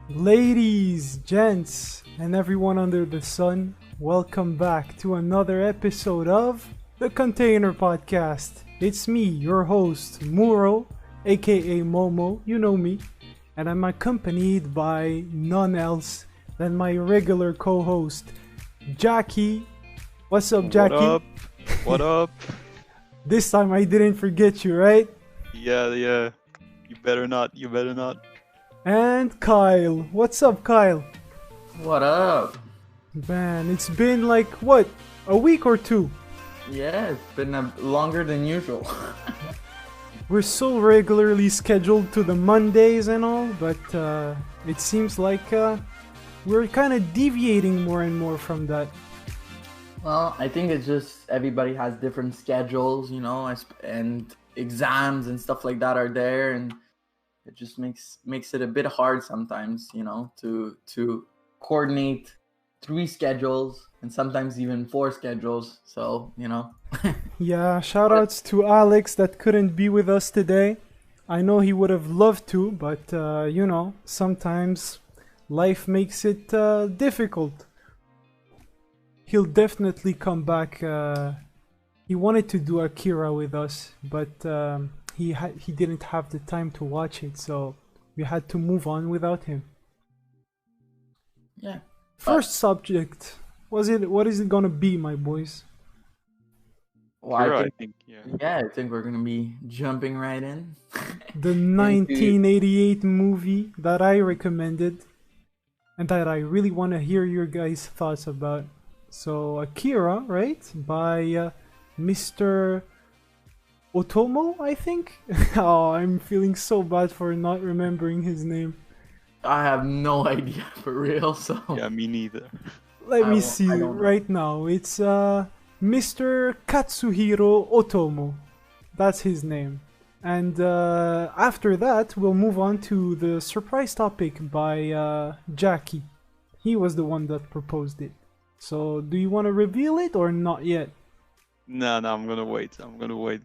Ladies, gents, and everyone under the sun, welcome back to another episode of the Container Podcast. It's me, your host, Muro, aka Momo, you know me, and I'm accompanied by none else than my regular co host, Jacky. What's up, What Jacky? up? What up? This time I didn't forget you, right? Yeah. You better not. You better not. And Kyle. What's up, Kyle? What up? Man, it's been like, what, a week or two? Yeah, it's been longer than usual. We're so regularly scheduled to the Mondays and all, but it seems like we're kind of deviating more and more from that. Well, I think it's just everybody has different schedules, and exams and stuff like that are there, and it just makes it a bit hard sometimes, to coordinate 3 schedules and sometimes even 4 schedules. So, Yeah, shoutouts to Alex that couldn't be with us today. I know he would have loved to, but sometimes life makes it difficult. He'll definitely come back. He wanted to do Akira with us, but he didn't have the time to watch it, so we had to move on without him. yeah. First subject. What is it gonna be, my boys? Well, Sure, I I think, think. Yeah. I think we're gonna be jumping right in. The into 1988 movie that I recommended and that I really want to hear your guys' thoughts about. So Akira, right? By Mr. Otomo, I think. Oh, I'm feeling so bad for not remembering his name. I have no idea for real, so Yeah, me neither. Let me I see don't know. right now. It's Mr. Katsuhiro Otomo. That's his name. And after that, we'll move on to the surprise topic by Jacky. He was the one that proposed it. So, do you want to reveal it or not yet? No, I'm gonna wait.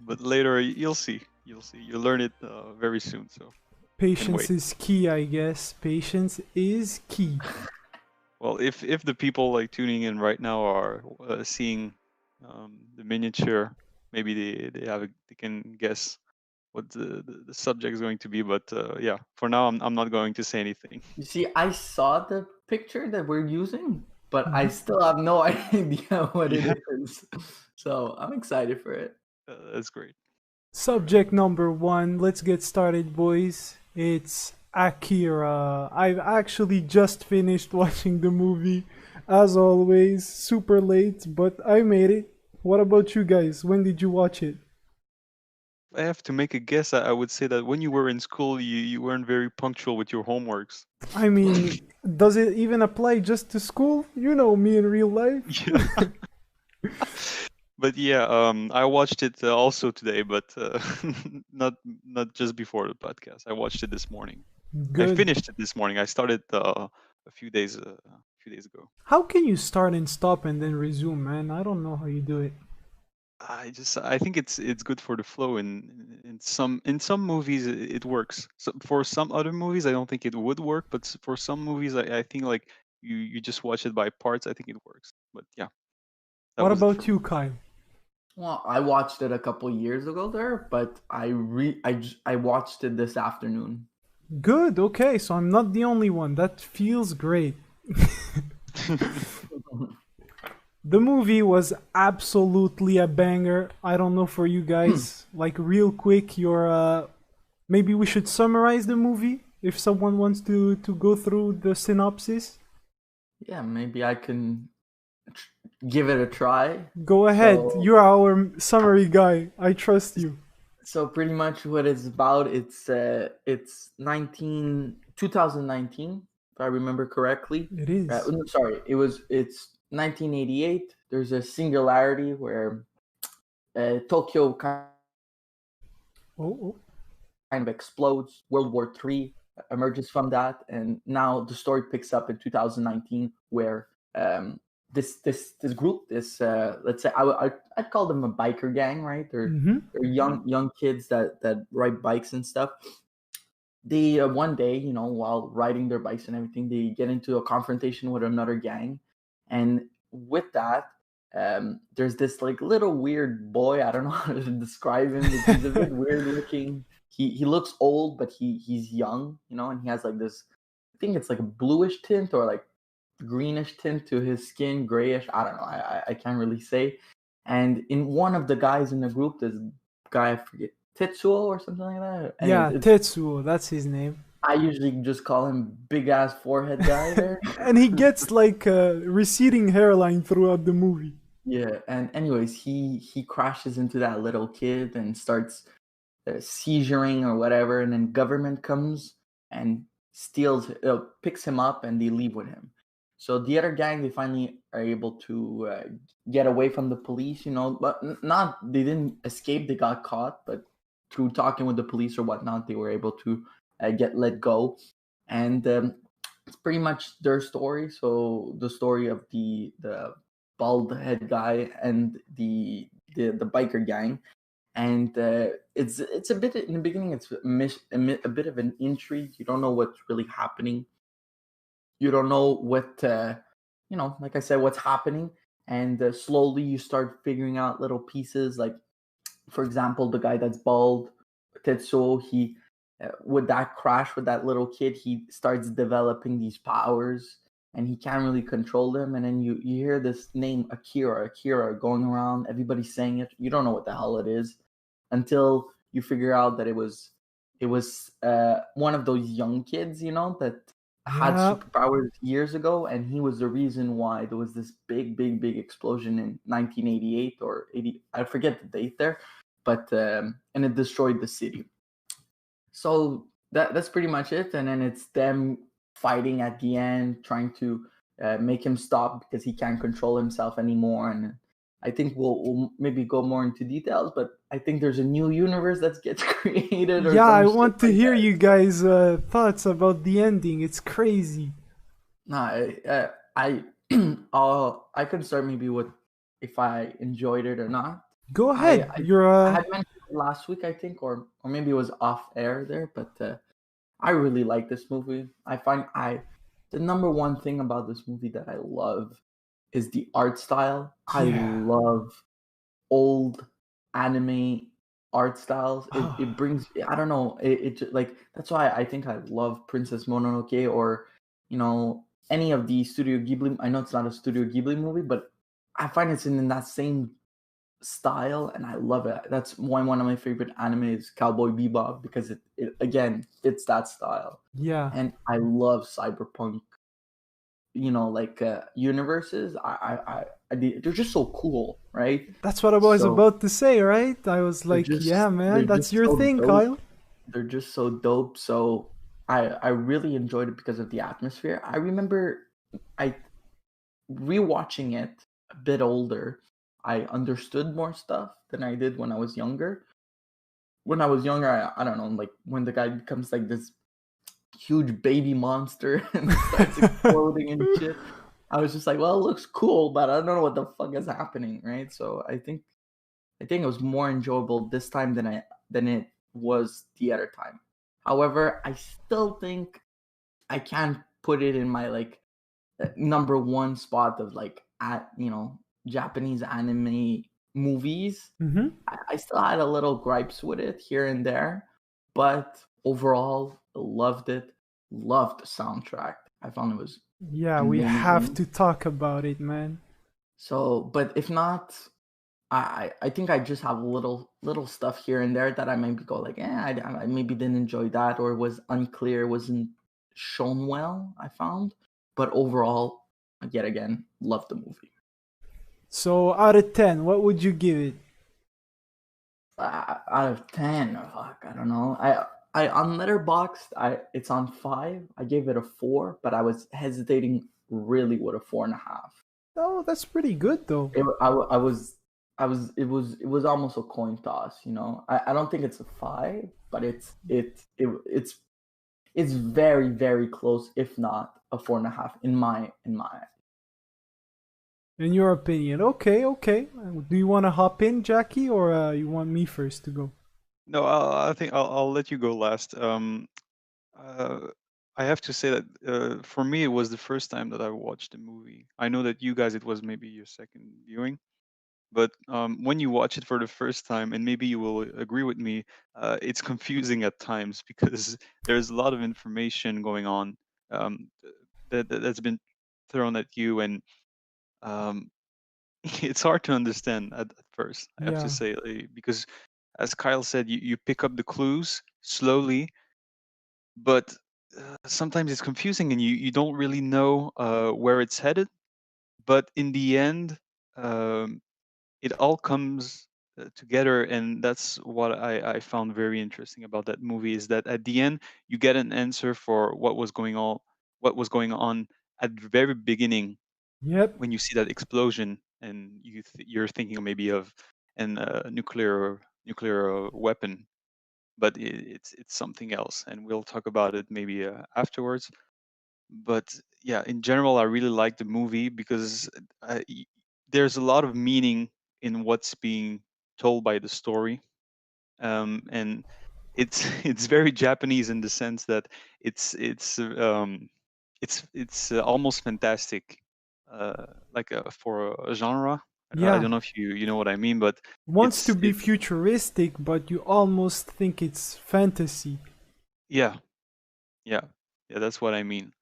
But later you'll see. You'll see. You'll learn it very soon. So can Patience wait. is key, I guess. Patience is key. Well, if the people like tuning in right now are seeing the miniature, maybe they can guess what the subject is going to be. But yeah, for now I'm not going to say anything. you see, I saw the picture that we're using, but I Mhm. still have no idea what Yeah, it is. So I'm excited for it. that's great. Subject number one. Let's get started, boys. It's Akira. I've actually just finished watching the movie. As always, super late, but I made it. What about you guys? When did you watch it? If I have to make a guess, I would say that when you were in school, you weren't very punctual with your homeworks. I mean, does it even apply just to school? You know me in real life. Yeah. But yeah, I watched it also today, but not just before the podcast. I watched it this morning. I Good. finished it this morning. I started a few days ago. How can you start and stop and then resume, man? I don't know how you do it. I think it's good for the flow. In some movies it works. So for some other movies, I don't think it would work. But for some movies, I think like you just watch it by parts. I think it works. But yeah, that What was it for about me. you, Kyle? Well, I watched it a couple years ago there, but I watched it this afternoon. Good, okay, so I'm not the only one. That feels great. The movie was absolutely a banger. I don't know for you guys. Like real quick, your maybe we should summarize the movie if someone wants to go through the synopsis. Yeah, maybe I can give it a try. Go ahead. So, You're our summary guy. I trust you. so pretty much what it's about, it's 2019, if I remember correctly. It is. No, sorry, it's 1988. There's a singularity where Tokyo Oh, oh. kind of explodes. World War III emerges from that, and now the story picks up in 2019, where this group, let's say I'd call them a biker gang, right? They're Mm-hmm. they're young kids that ride bikes and stuff. they one day, while riding their bikes and everything, they get into a confrontation with another gang, and with that, there's this like little weird boy. I don't know how to describe him. He's a bit weird looking. He looks old, but he's young, and he has like this. I think it's like a bluish tint or like greenish tint to his skin, grayish. I don't know. I can't really say. And in one of the guys in the group, this guy, I forget, Tetsuo or something like that. Yeah, Anyways, Tetsuo, that's his name. I usually just call him big ass forehead guy there. And he gets like a receding hairline throughout the movie. Yeah, and anyways, he crashes into that little kid and starts seizuring or whatever, and then government comes and picks him up, and they leave with him. So the other gang, they finally are able to get away from the police, but not they didn't escape, they got caught, but through talking with the police or whatnot, they were able to get let go, and it's pretty much their story. So the story of the bald head guy and the biker gang, and it's a bit in the beginning. It's a bit of an intrigue. You don't know what's really happening. You don't know what like I said, what's happening, and slowly you start figuring out little pieces. Like, for example, the guy that's bald, Tetsuo, he with that crash with that little kid, he starts developing these powers, and he can't really control them. And then you hear this name Akira going around. Everybody's saying it. You don't know what the hell it is until you figure out that it was one of those young kids, that had Yeah. superpowers years ago, and he was the reason why there was this big explosion in 1988 or 80. I forget the date there, but and it destroyed the city. So that's pretty much it. And then it's them fighting at the end, trying to make him stop because he can't control himself anymore. And I think we'll maybe go more into details, but I think there's a new universe that gets created. Or Yeah, some I shit want to like hear that. you guys' thoughts about the ending. It's crazy. No, I I can start maybe with if I enjoyed it or not. Go ahead. You're I had mentioned it last week, I think, or maybe it was off air there, but I really like this movie. I find the number one thing about this movie that I love is the art style. I Yeah. love old anime art styles. Oh. It brings, I don't know, like that's why I think I love Princess Mononoke, or any of the Studio Ghibli. I know it's not a Studio Ghibli movie, but I find it's in that same style, and I love it. That's why one of my favorite anime is Cowboy Bebop, because it again fits that style. Yeah. And I love cyberpunk, like universes. They're just so cool, right? That's what I was So about to say, right? I was like, yeah, they're man, that's just your so thing, dope. Kyle. They're just so dope. So I really enjoyed it because of the atmosphere. I remember I rewatching it a bit older. I understood more stuff than I did when I was younger. When I was younger, I don't know, like when the guy becomes like this huge baby monster and starts exploding and shit. I was just like, well, it looks cool, but I don't know what the fuck is happening, right? So I think it was more enjoyable this time than it was the other time. However, I still think I can't put it in my like number one spot of like Japanese anime movies. Mm-hmm. I still had a little gripes with it here and there, but overall loved it. Loved the soundtrack. I found it was Yeah, we have amazing. to talk about it, man. So, but if not, I think I just have little stuff here and there that I maybe go like, I maybe didn't enjoy that, or was unclear, wasn't shown well. I found, but overall, yet again, love the movie. So, out of 10, what would you give it? Out of 10, fuck, I don't know. I on Letterboxd, it's on 5. I gave it a 4, but I was hesitating really with a 4.5. Oh, that's pretty good, though. It was almost a coin toss. I don't think it's a 5, but it's very very close, if not a 4.5 in my. In your opinion. Okay, okay. Do you want to hop in, Jackie, or you want me first to go? No, I think I'll let you go last. Uh, I have to say that for me, it was the first time that I watched the movie. I know that you guys, it was maybe your second viewing, but when you watch it for the first time, and maybe you will agree with me, it's confusing at times because there's a lot of information going on um, that's been thrown at you, and um, it's hard to understand at first. I have to Yeah. say, because as Kyle said, you pick up the clues slowly, but sometimes it's confusing and you don't really know where it's headed. But in the end, um, it all comes together, and that's what I found very interesting about that movie is that at the end you get an answer for what was going on at the very beginning Yep. when you see that explosion, and you're thinking maybe of an nuclear weapon, but it's something else, and we'll talk about it maybe afterwards. But yeah, in general, I really like the movie because there's a lot of meaning in what's being told by the story, and it's it's very Japanese in the sense that it's almost fantastic, like for a genre. I Yeah. don't know if you know what I mean, but Wants to be it's futuristic, but you almost think it's fantasy. yeah, yeah, yeah. That's what I mean,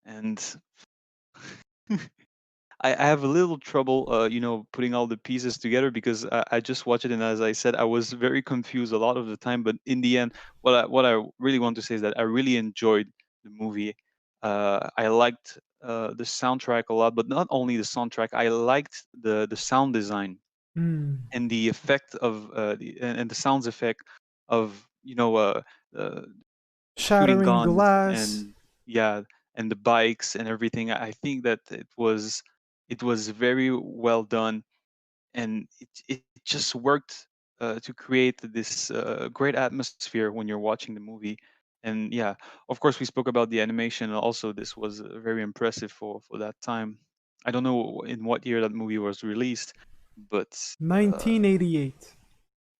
and I have a little trouble, putting all the pieces together because I just watched it, and as I said, I was very confused a lot of the time. But in the end, what I really want to say is that I really enjoyed the movie. I liked the soundtrack a lot, but not only the soundtrack. I liked the sound design Hmm. and the effect of and the sounds effect of uh, shooting Shattering guns glass. and yeah, and the bikes and everything. I think that it was very well done, and it just worked to create this great atmosphere when you're watching the movie. And yeah, of course, we spoke about the animation. Also, this was very impressive for that time. I don't know in what year that movie was released, but uh, 1988.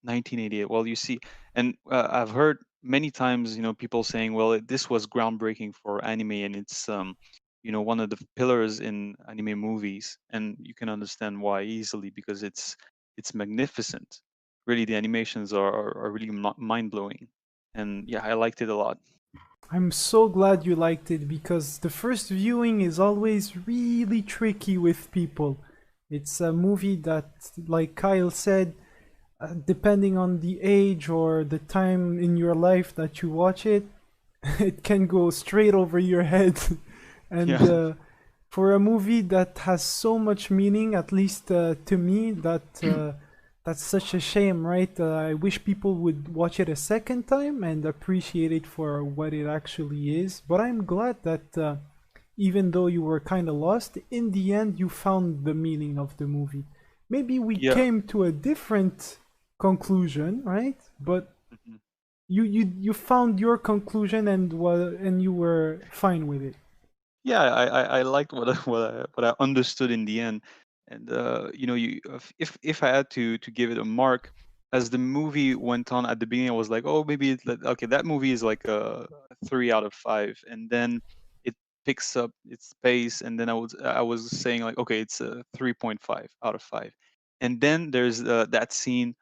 1988. Well, you see, and I've heard many times, people saying, "Well, this was groundbreaking for anime, and it's, one of the pillars in anime movies." And you can understand why easily because it's magnificent. Really, the animations are really mind blowing, and yeah, I liked it a lot. I'm so glad you liked it because the first viewing is always really tricky with people. It's a movie that, like Kyle said, depending on the age or the time in your life that you watch it, it can go straight over your head. And Yeah, for a movie that has so much meaning, at least to me, that's such a shame, right? I wish people would watch it a second time and appreciate it for what it actually is. But I'm glad that even though you were kind of lost, in the end you found the meaning of the movie. Maybe we yeah. came to a different conclusion, right? But Mhm. you found your conclusion and you were fine with it. Yeah, I liked what I understood in the end, and you if I had to give it a mark, as the movie went on at the beginning, I was like, oh, maybe okay, that movie is like a 3 out of 5, and then it picks up its pace, and then I was saying like, okay, it's a 3.5 out of 5, and then there's that scene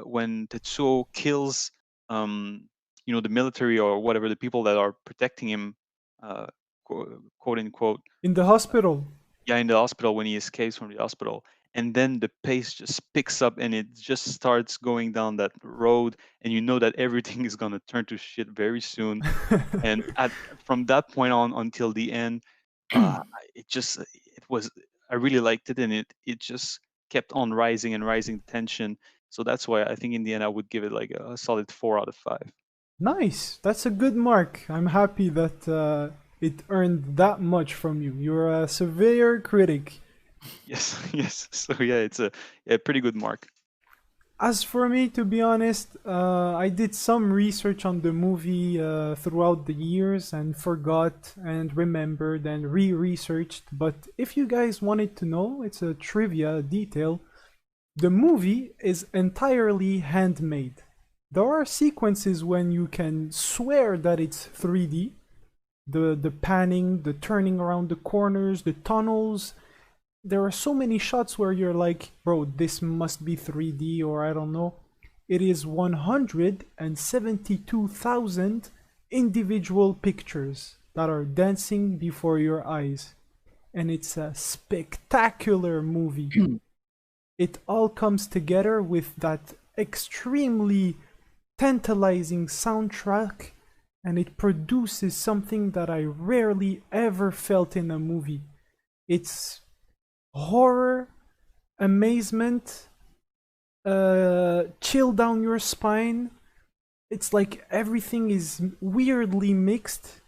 when Tetsuo kills the military or whatever, the people that are protecting him. Uh, quote unquote, In the uh, hospital. yeah, in the hospital when he escapes from the hospital, and then the pace just picks up and it just starts going down that road, and you know that everything is gonna turn to shit very soon. And from that point on until the end, it was I really liked it, and it just kept on rising and rising the tension. So that's why I think in the end I would give it like a solid 4 out of 5. Nice. That's a good mark. I'm happy that it earned that much from you. You're a severe critic. Yes, yes. So yeah, it's a pretty good mark. As for me, to be honest, I did some research on the movie throughout the years and forgot and remembered and re-researched. But if you guys wanted to know, it's a trivia detail. The movie is entirely handmade. There are sequences when you can swear that it's 3D. The panning, the turning around the corners, the tunnels. There are so many shots where you're like, bro, this must be 3D, or I don't know. It is 172,000 individual pictures that are dancing before your eyes. And it's a spectacular movie. It all comes together with that extremely tantalizing soundtrack, and it produces something that I rarely ever felt in a movie. It's horror, amazement, chill down your spine. It's like everything is weirdly mixed,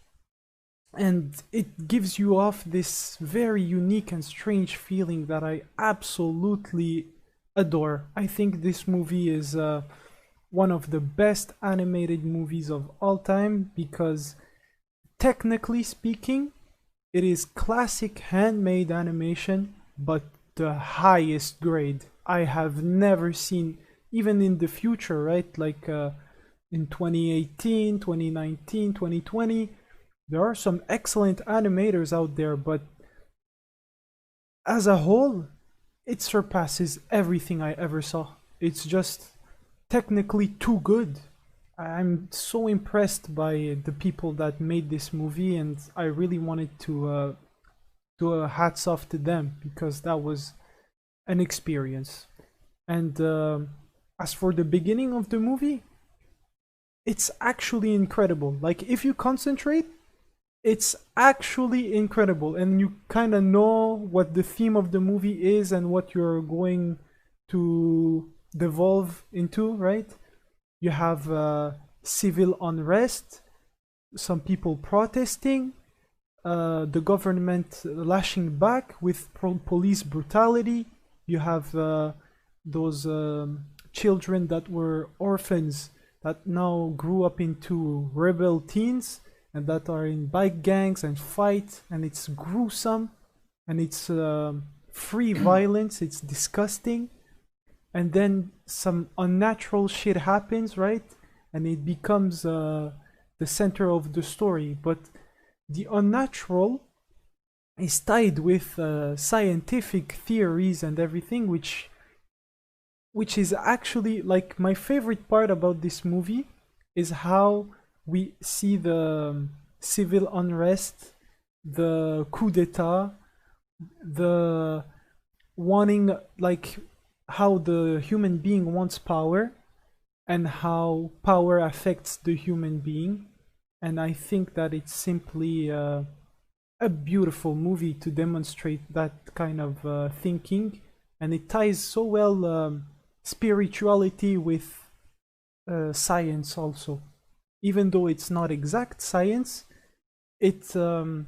and it gives you off this very unique and strange feeling that I absolutely adore. I think this movie is one of the best animated movies of all time because, technically speaking, it is classic handmade animation, but the highest grade. I have never seen, even in the future, right? Like in 2018, 2019, 2020, there are some excellent animators out there, but as a whole, it surpasses everything I ever saw. It's just technically too good. I'm so impressed by the people that made this movie, and I really wanted to do a hats off to them because that was an experience. And as for the beginning of the movie, it's actually incredible. Like, if you concentrate, it's actually incredible, and you kind of know what the theme of the movie is and what you're going to devolve into, right? You have civil unrest, some people protesting, the government lashing back with police brutality. You have those children that were orphans that now grew up into rebel teens and that are in bike gangs and fight, and it's gruesome, and it's free violence, it's disgusting. And then some unnatural shit happens, right? And it becomes the center of the story. But the unnatural is tied with scientific theories and everything, which is actually like my favorite part about this movie is how we see the civil unrest, the coup d'etat, the wanting, like, how the human being wants power and how power affects the human being. And I think that it's simply a beautiful movie to demonstrate that kind of thinking, and it ties so well spirituality with science also. Even though it's not exact science, it in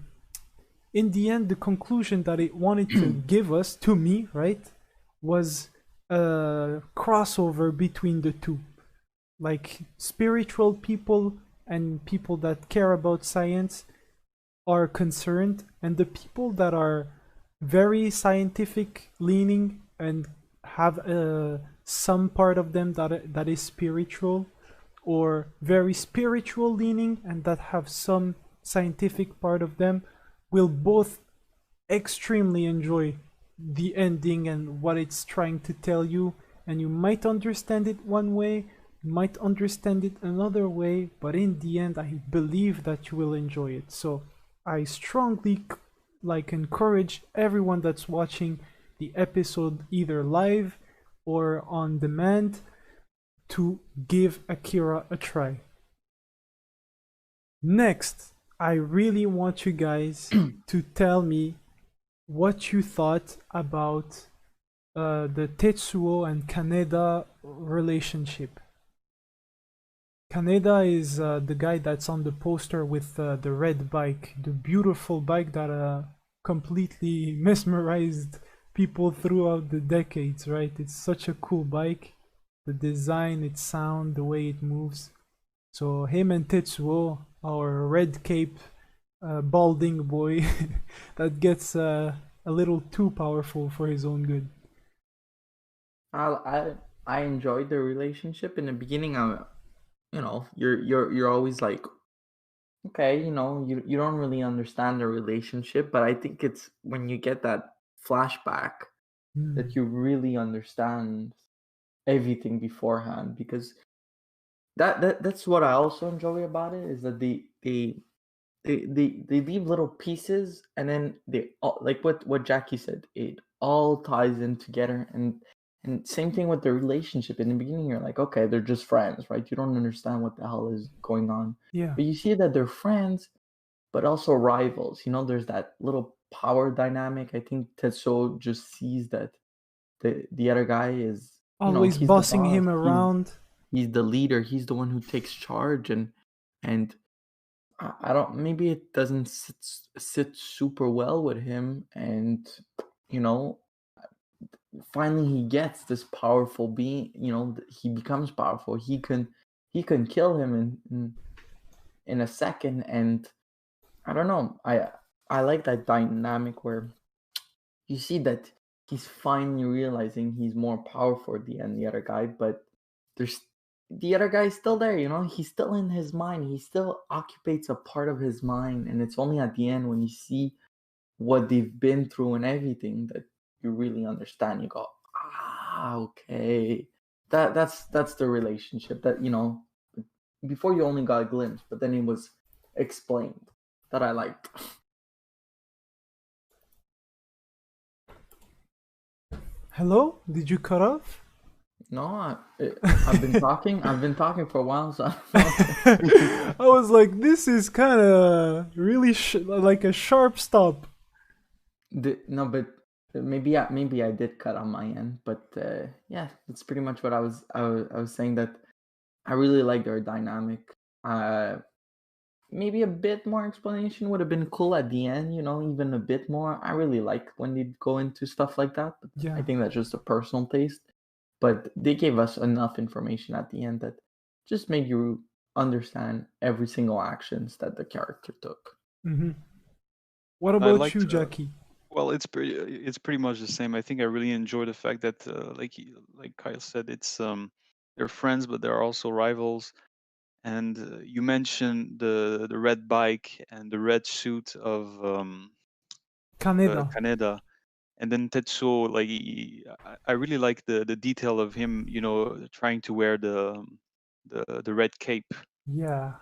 the end, the conclusion that it wanted to give us, to me, right, was a crossover between the two. Like, spiritual people and people that care about science are concerned, and the people that are very scientific leaning and have some part of them that is spiritual, or very spiritual leaning and that have some scientific part of them, will both extremely enjoy the ending and what it's trying to tell you. And you might understand it one way, you might understand it another way, but in the end, I believe that you will enjoy it. So I strongly encourage everyone that's watching the episode either live or on demand to give Akira a try. Next, I really want you guys to tell me what you thought about the Tetsuo and Kaneda relationship. Kaneda is the guy that's on the poster with the red bike, the beautiful bike that completely mesmerized people throughout the decades, right? It's such a cool bike. The design, its sound, the way it moves. So him and Tetsuo, our red cape balding boy that gets a little too powerful for his own good. I enjoyed the relationship in the beginning. you're always like, okay, you don't really understand the relationship, but I think it's when you get that flashback Mm. that you really understand everything beforehand, because that's what I also enjoy about it, is that they leave little pieces, and then they all, like what Jackie said, it all ties in together. And same thing with the relationship. In the beginning you're like, okay, they're just friends, right? You don't understand what the hell is going on, Yeah. but you see that they're friends but also rivals. There's that little power dynamic. I think Tetsuo just sees that the other guy is, Always he's the bossing boss. him around. He's the leader. He's the one who takes charge, and I don't. Maybe it doesn't sit super well with him, and you know, finally he gets this powerful being. He becomes powerful. He can kill him in a second, and I don't know. I like that dynamic where you see that he's finally realizing he's more powerful than the other guy, but there's the other guy is still there. He's still in his mind. He still occupies a part of his mind, and it's only at the end when you see what they've been through and everything that you really understand. You go, okay, that's the relationship that before you only got a glimpse, but then it was explained, that I liked. Hello? Did you cut off? No, I've been talking. I've been talking for a while, so I don't I was like, this is kind of really like a sharp stop. No, but maybe I did cut on my end, but yeah, that's pretty much what I was saying, that I really like their dynamic. Uh, Maybe a bit more explanation would have been cool at the end. Even a bit more. I really like when they go into stuff like that. But I Yeah. think that's just a personal taste. But they gave us enough information at the end that just made you understand every single actions that the character took. Hmm. What I about you, liked. Jackie? Well, it's pretty much the same. I think I really enjoy the fact that, like Kyle said, they're friends, but they're also rivals. And you mentioned the red bike and the red suit of Kaneda. Kaneda, and then Tetsuo. Like I really like the detail of him, trying to wear the red cape. Yeah.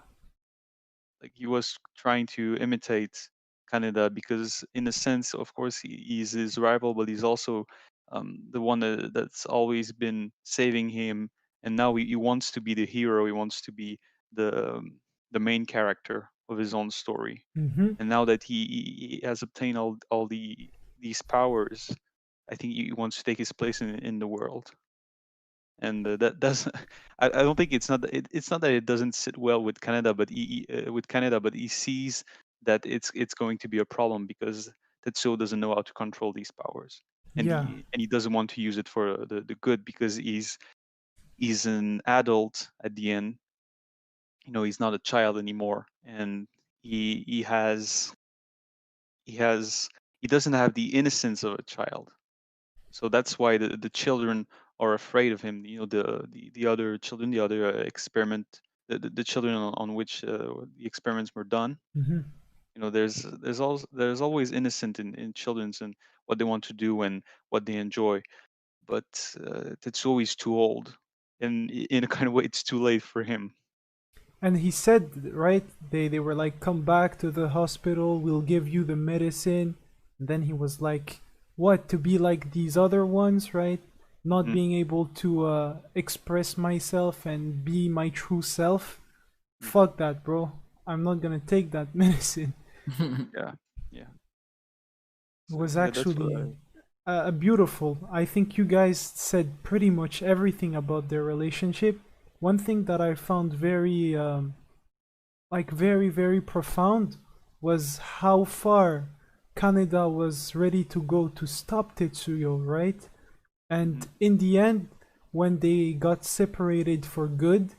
Like he was trying to imitate Kaneda because, in a sense, of course, he's his rival, but he's also the one that's always been saving him. And now he wants to be the hero. He wants to be the um, the main character of his own story. Hmm. And now that he has obtained all these powers, I think he wants to take his place in the world. And that doesn't. I don't think it's not that it doesn't sit well with Canada, but he sees that it's going to be a problem because Tetsuo doesn't know how to control these powers, and Yeah. he doesn't want to use it for the good because he's an adult at the end. He's not a child anymore, and he has he has he doesn't have the innocence of a child. So that's why the children are afraid of him. The other children, the other experiment, the children on which the experiments were done. Hmm. There's always innocent in children's and what they want to do and what they enjoy, but it's always too old, and in a kind of way, it's too late for him. And he said, right? They were like, come back to the hospital. We'll give you the medicine. And then he was like, what? To be like these other ones, right? Not Mhm, being able to express myself and be my true self. mhm. Fuck that, bro. I'm not gonna take that medicine. Yeah, yeah. It So was yeah, that's what actually beautiful. I think you guys said pretty much everything about their relationship. One thing that I found very, like very, very profound was how far Kaneda was ready to go to stop Tetsuyo, right? And Mhm, in the end, when they got separated for good,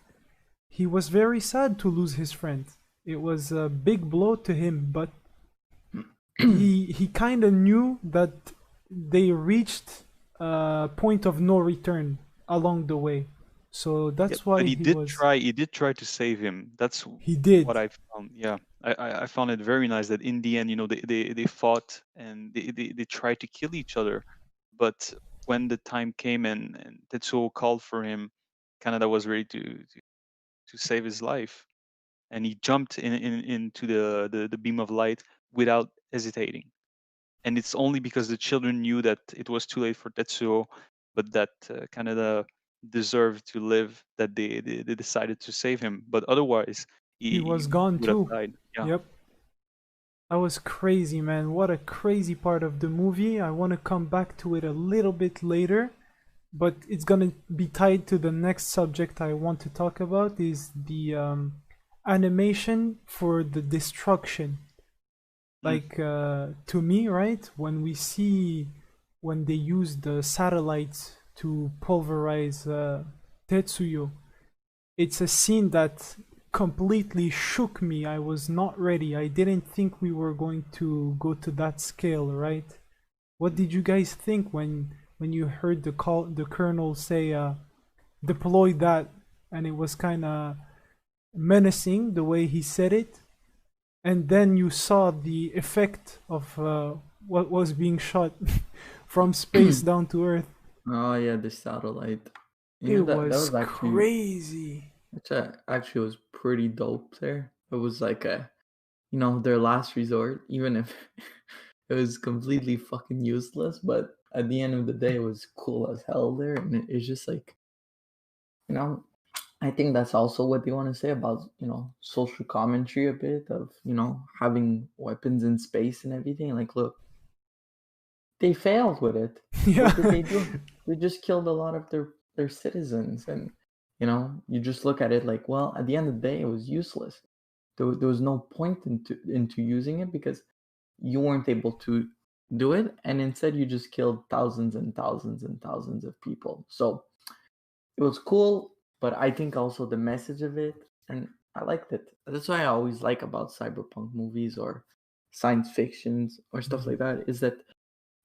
he was very sad to lose his friend. It was a big blow to him, but he kind of knew that they reached a point of no return along the way. So Yeah, that's but why he he did was. try. He did try to save him. That's He what did. I found. Yeah, I found it very nice that in the end, they fought and they tried to kill each other, but when the time came and Tetsuo called for him, Canada was ready to save his life, and he jumped into the beam of light without hesitating. And it's only because the children knew that it was too late for Tetsuo, but that Canada deserved to live, that they decided to save him. But otherwise, He he was gone would have too. died. Yeah. Yep. That was crazy, man. What a crazy part of the movie. I want to come back to it a little bit later, but it's gonna be tied to the next subject I want to talk about is the animation for the destruction. Mm. Like to me, right? When they use the satellites to pulverize Tetsuyo, it's a scene that completely shook me. I was not ready. I didn't think we were going to go to that scale, right? What did you guys think when you heard the colonel say deploy that, and it was kind of menacing the way he said it, and then you saw the effect of what was being shot from space down to Earth. Oh yeah, the satellite. It That was was actually crazy. actually was pretty dope there. It was like a their last resort, even if it was completely fucking useless. But at the end of the day, it was cool as hell there, and it's just like you know, I think that's also what they want to say about social commentary a bit of having weapons in space and everything. Like, look, they failed with it. What did Yeah. they do? They just killed a lot of their citizens, and you just look at it like, well, at the end of the day, it was useless. There was no point into using it because you weren't able to do it, and instead you just killed thousands and thousands and thousands of people. So it was cool, but I think also the message of it, and I liked it. That's what I always like about cyberpunk movies or science fictions or stuff like that, is that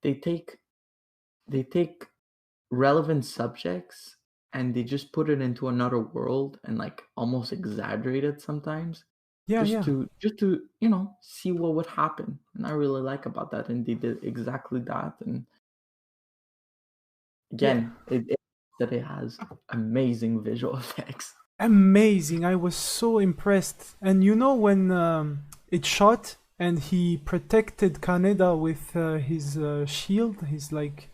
they take they take relevant subjects and they just put it into another world and like almost exaggerate it sometimes Yeah, just yeah. to see what would happen. And I really like about that, and they did exactly that. And Yeah. again, that it has amazing visual effects. Amazing. I was so impressed. And you know when it shot and he protected Kaneda with his shield, his like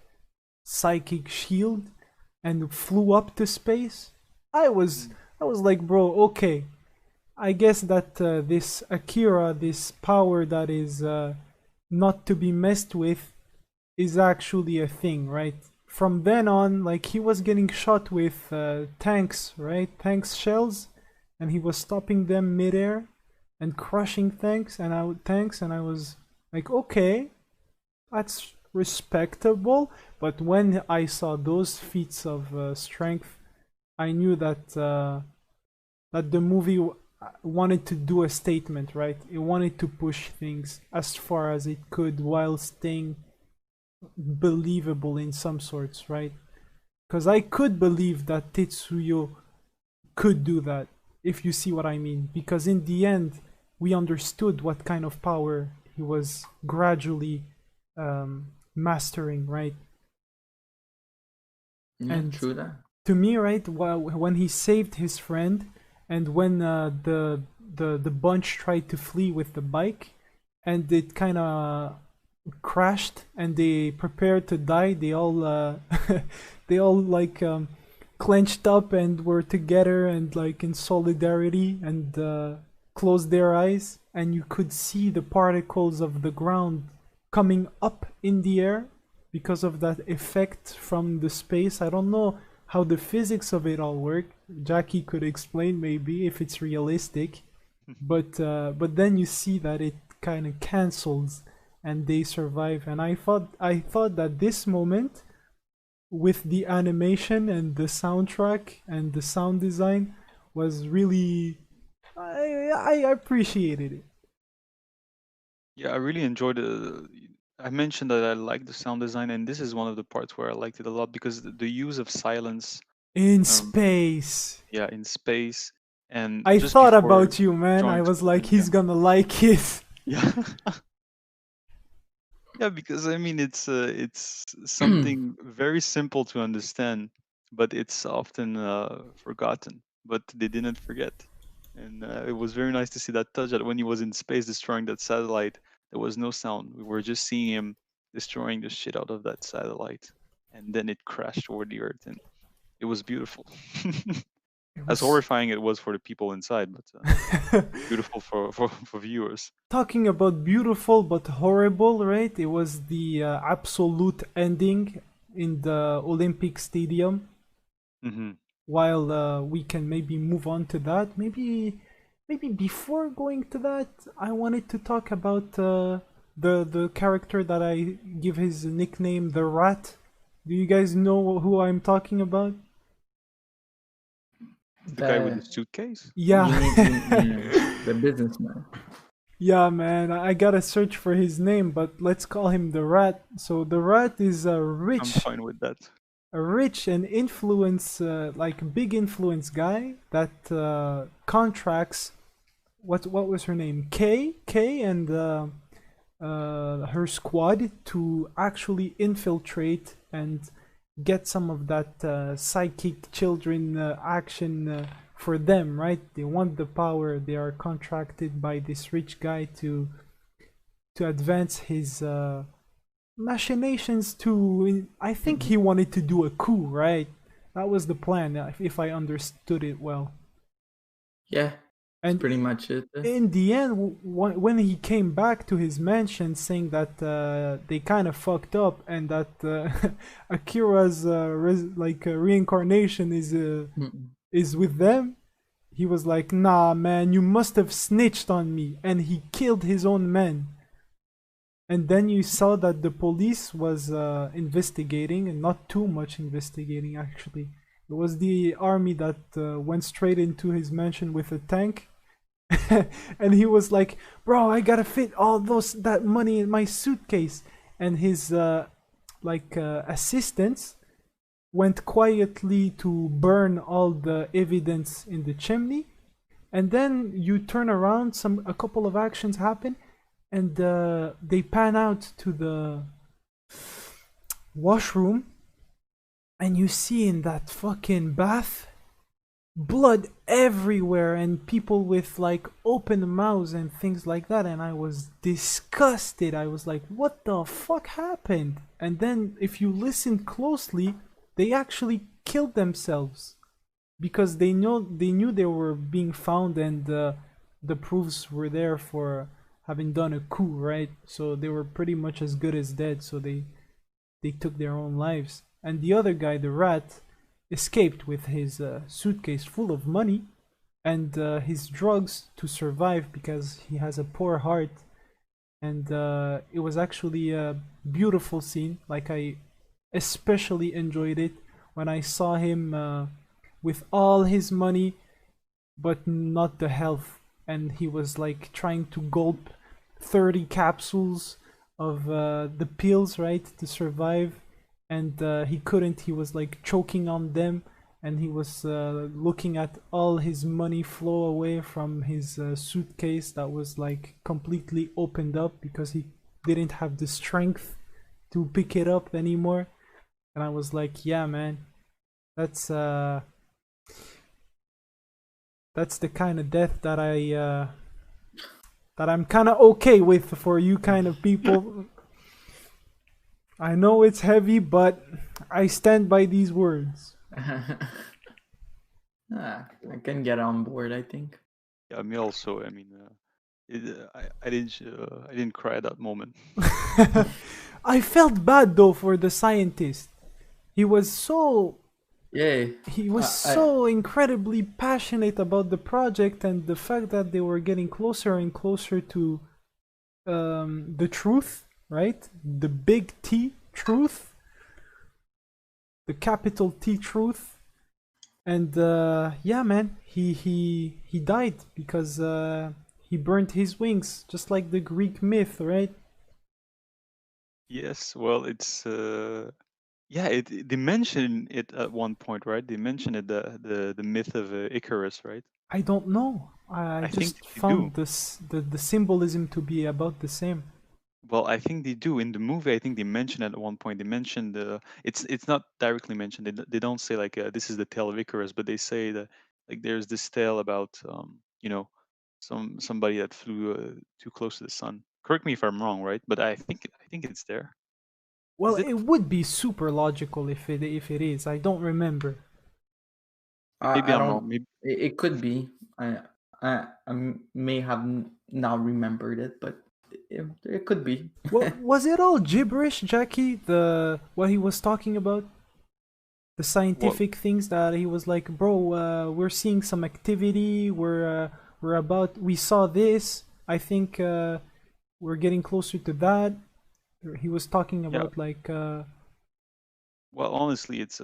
psychic shield, and flew up to space. I was Mm. I was like, bro, okay. I guess that this Akira, this power that is not to be messed with, is actually a thing, right? From then on, like he was getting shot with tanks, right? Tanks shells, and he was stopping them midair and crushing tanks, and I was like, okay, that's respectable. But when I saw those feats of strength, I knew that the movie wanted to do a statement, right? It wanted to push things as far as it could while staying believable in some sorts, right? Because I could believe that Tetsuyo could do that, if you see what I mean. Because in the end, we understood what kind of power he was gradually mastering, right? Yeah, And true that. to me, right, when he saved his friend, and when the bunch tried to flee with the bike, and it kind of crashed, and they prepared to die, they all they all like clenched up and were together and like in solidarity and closed their eyes, and you could see the particles of the ground coming up in the air because of that effect from the space. I don't know how the physics of it all work. Jackie could explain maybe if it's realistic, but then you see that it kind of cancels and they survive. And I thought that this moment with the animation and the soundtrack and the sound design was really I appreciated it. Yeah, I really enjoyed it. I mentioned that I like the sound design, and this is one of the parts where I liked it a lot because the use of silence In Um, space. yeah, in space, and I just thought before about you, man. I drawing to was like, open. Yeah, he's gonna like it. yeah, yeah. Because I mean, it's something very simple to understand, but it's often forgotten. But they didn't forget, and it was very nice to see that touch. That when he was in space destroying that satellite, there was no sound. We were just seeing him destroying the shit out of that satellite, and then it crashed toward the Earth, and it was beautiful. It As was horrifying it was for the people inside, but beautiful for viewers. talking about beautiful but horrible, right? It was the absolute ending in the Olympic Stadium. Hmm. While we can maybe move on to that, maybe before going to that, I wanted to talk about the character that I give his nickname, the Rat. Do you guys know who I'm talking about? The guy with the The suitcase. Yeah. the businessman. Yeah, man, I gotta search for his name, but let's call him the Rat. So the Rat is I'm fine with that. a rich and influence, like big influence guy that contracts. What was her name? Kay and her squad to actually infiltrate and get some of that psychic children action for them, right? They want the power. They are contracted by this rich guy to advance his machinations. To I think he wanted to do a coup, right? That was the plan, if I understood it well. Yeah, that's And pretty much it. in the end, when he came back to his mansion saying that they kind of fucked up and that Akira's reincarnation Mm. is with them, he was like, "Nah, man, you must have snitched on me," and he killed his own men. And then you saw that the police was investigating, and not too much investigating actually. It was the army that went straight into his mansion with a tank. And he was like, "Bro, I gotta fit all that money in my suitcase." And his assistants went quietly to burn all the evidence in the chimney. And then you turn around, a couple of actions happen, and they pan out to the washroom, and you see in that fucking bath blood everywhere and people with like open mouths and things like that, and I was disgusted. I was like, what the fuck happened? And then if you listen closely, they actually killed themselves because they knew they were being found, and the proofs were there for having done a coup, right? So they were pretty much as good as dead, so they took their own lives. And the other guy, the Rat, escaped with his suitcase full of money and his drugs to survive because he has a poor heart. And it was actually a beautiful scene. Like, I especially enjoyed it when I saw him with all his money but not the health, and he was like trying to gulp 30 capsules of the pills, right, to survive, and he couldn't. He was like choking on them, and he was looking at all his money flow away from his suitcase that was like completely opened up because he didn't have the strength to pick it up anymore. And I was like, yeah, man, that's that's the kind of death that I'm kind of okay with for you kind of people. I know it's heavy, but I stand by these words. I can get on board, I think. Yeah, me also. I mean, I didn't cry at that moment. I felt bad though for the scientist. He was so Yeah, he was I so incredibly passionate about the project, and the fact that they were getting closer and closer to the truth, right? The big T truth, the capital T truth. And yeah, man, he died because he burnt his wings, just like the Greek myth, right? Yes, well, it's Yeah, they mention it at one point, right? They mention it, the myth of Icarus, right? I don't know. I I think just they do. found the symbolism to be about the same. Well, I think they do in the movie. I think they mention at one point. They mentioned it's not directly mentioned. They don't say like this is the tale of Icarus, but they say that like there's this tale about somebody that flew too close to the sun. Correct me if I'm wrong, right? But I think it's there. Well, Is it? it would be super logical if it is. I don't remember. Maybe I I'm don't. wrong. Maybe. It could be. I may have now remembered it, but it could be. Well, was it all gibberish, Jackie? The what he was talking about, the What? scientific things that he was like, bro, we're seeing some activity. We saw this. I think we're getting closer to that. He was talking Yeah. about like Well, honestly, it's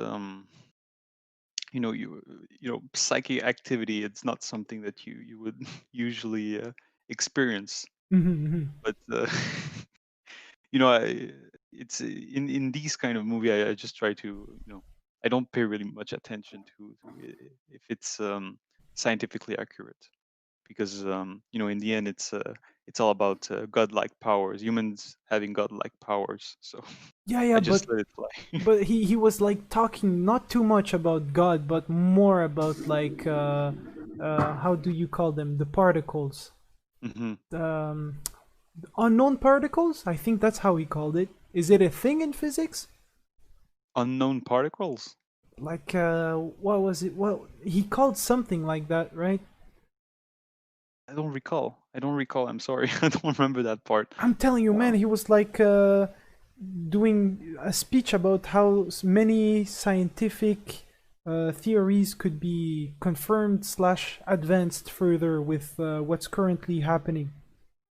psychic activity. It's not something that you would usually experience. But I it's in these kind of movie, I just try to, I don't pay really much attention if it's scientifically accurate, because in the end it's all about godlike powers, humans having godlike powers. So yeah, I but just let it fly. he was like talking not too much about God, but more about like how do you call them, the particles, Hmm. um, unknown particles. I think that's how he called it. Is it a thing in physics? Unknown particles. Like what was it? Well, he called something like that, right? I don't recall. I'm sorry. I don't remember that part. I'm telling you, man, he was like doing a speech about how many scientific theories could be confirmed slash advanced further with what's currently happening.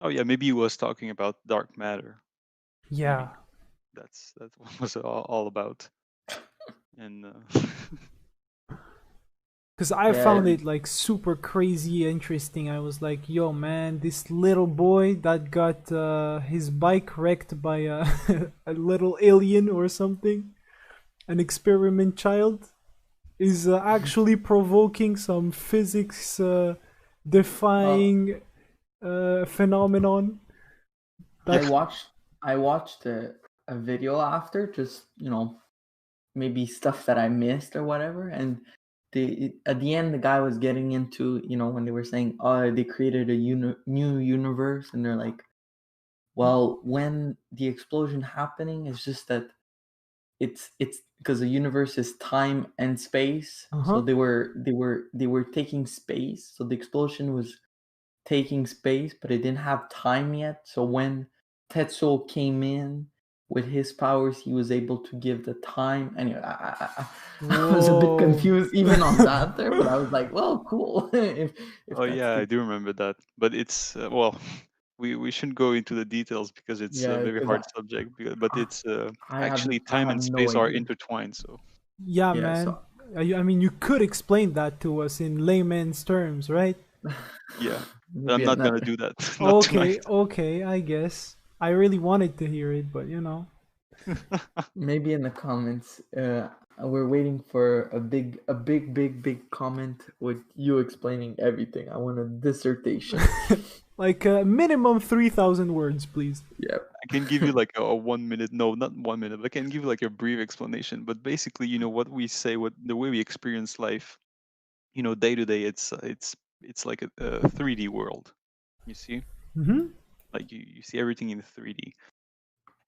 Oh yeah, maybe he was talking about dark matter. Yeah, Maybe that's what was all about. And because I Yeah, found it like super crazy interesting. I was like, yo, man, this little boy that got his bike wrecked by a, a little alien or something, an experiment child, is actually provoking some physics uh, defying phenomenon. I That watched I watched a video after, just maybe stuff that I missed or whatever. And at the end, the guy was getting into, when they were saying, oh, they created a new universe, and they're like, well, when the explosion happening, it's just that it's because the universe is time and space. uh So huh. they were taking space. So the explosion was taking space, but it didn't have time yet. So when Tetsuo came in with his powers, he was able to give the time. Anyway, I was a bit Whoa. confused even on that there, but I was like, well, cool. if oh that's yeah, I the do remember that. But it's well, we shouldn't go into the details because it's a yeah, very because hard subject. But I, it's I actually have time and no space are idea. intertwined. So Yeah, Yeah, man. so I mean, you could explain that to us in layman's terms, right? yeah, but I'm maybe not gonna another. do that. Not tonight. Okay, okay, I guess. I really wanted to hear it, but you know. Maybe in the comments. We're waiting for a big comment with you explaining everything. I want a dissertation. Like minimum 3,000 words, please. Yeah. I can give you like a 1 minute, no, not 1 minute, but I can give you like a brief explanation. But basically, what we say, what the way we experience life, day to day, it's like a 3D world. You see, Mm-hmm. like you see everything in 3D,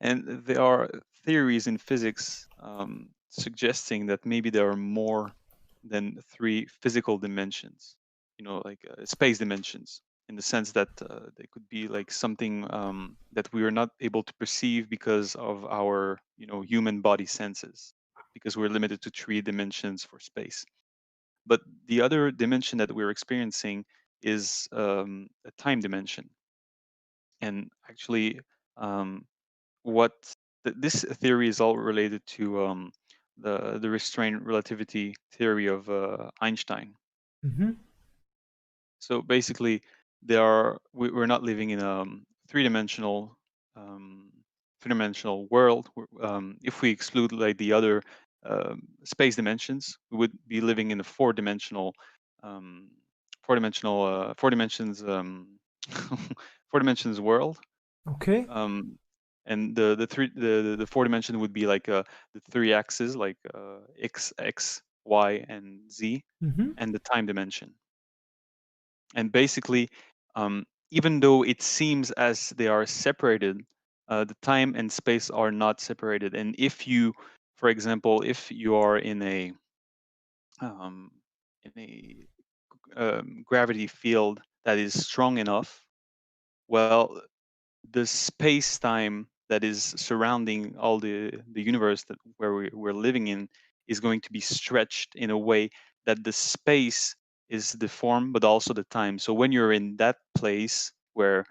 and there are theories in physics suggesting that maybe there are more than three physical dimensions. Like space dimensions, in the sense that they could be like something that we are not able to perceive because of our human body senses, because we're limited to three dimensions for space. But the other dimension that we're experiencing is a time dimension. And actually, um, what this theory is all related to the restrained relativity theory of Einstein. Mm-hmm. So basically, we're not living in a three-dimensional um, three-dimensional world, if we exclude like the other space dimensions, we would be living in a um, four dimensions, four dimensions world. Okay. Um, and the four dimension would be like the three axes, like x, y, and z, Mm-hmm. and the time dimension. And basically, even though it seems as they are separated, the time and space are not separated. And if you, for example, if you are um, in a gravity field that is strong enough, well, the space time that is surrounding all the universe that where we're living in is going to be stretched in a way that the space is the form but also the time. So when you're in that place where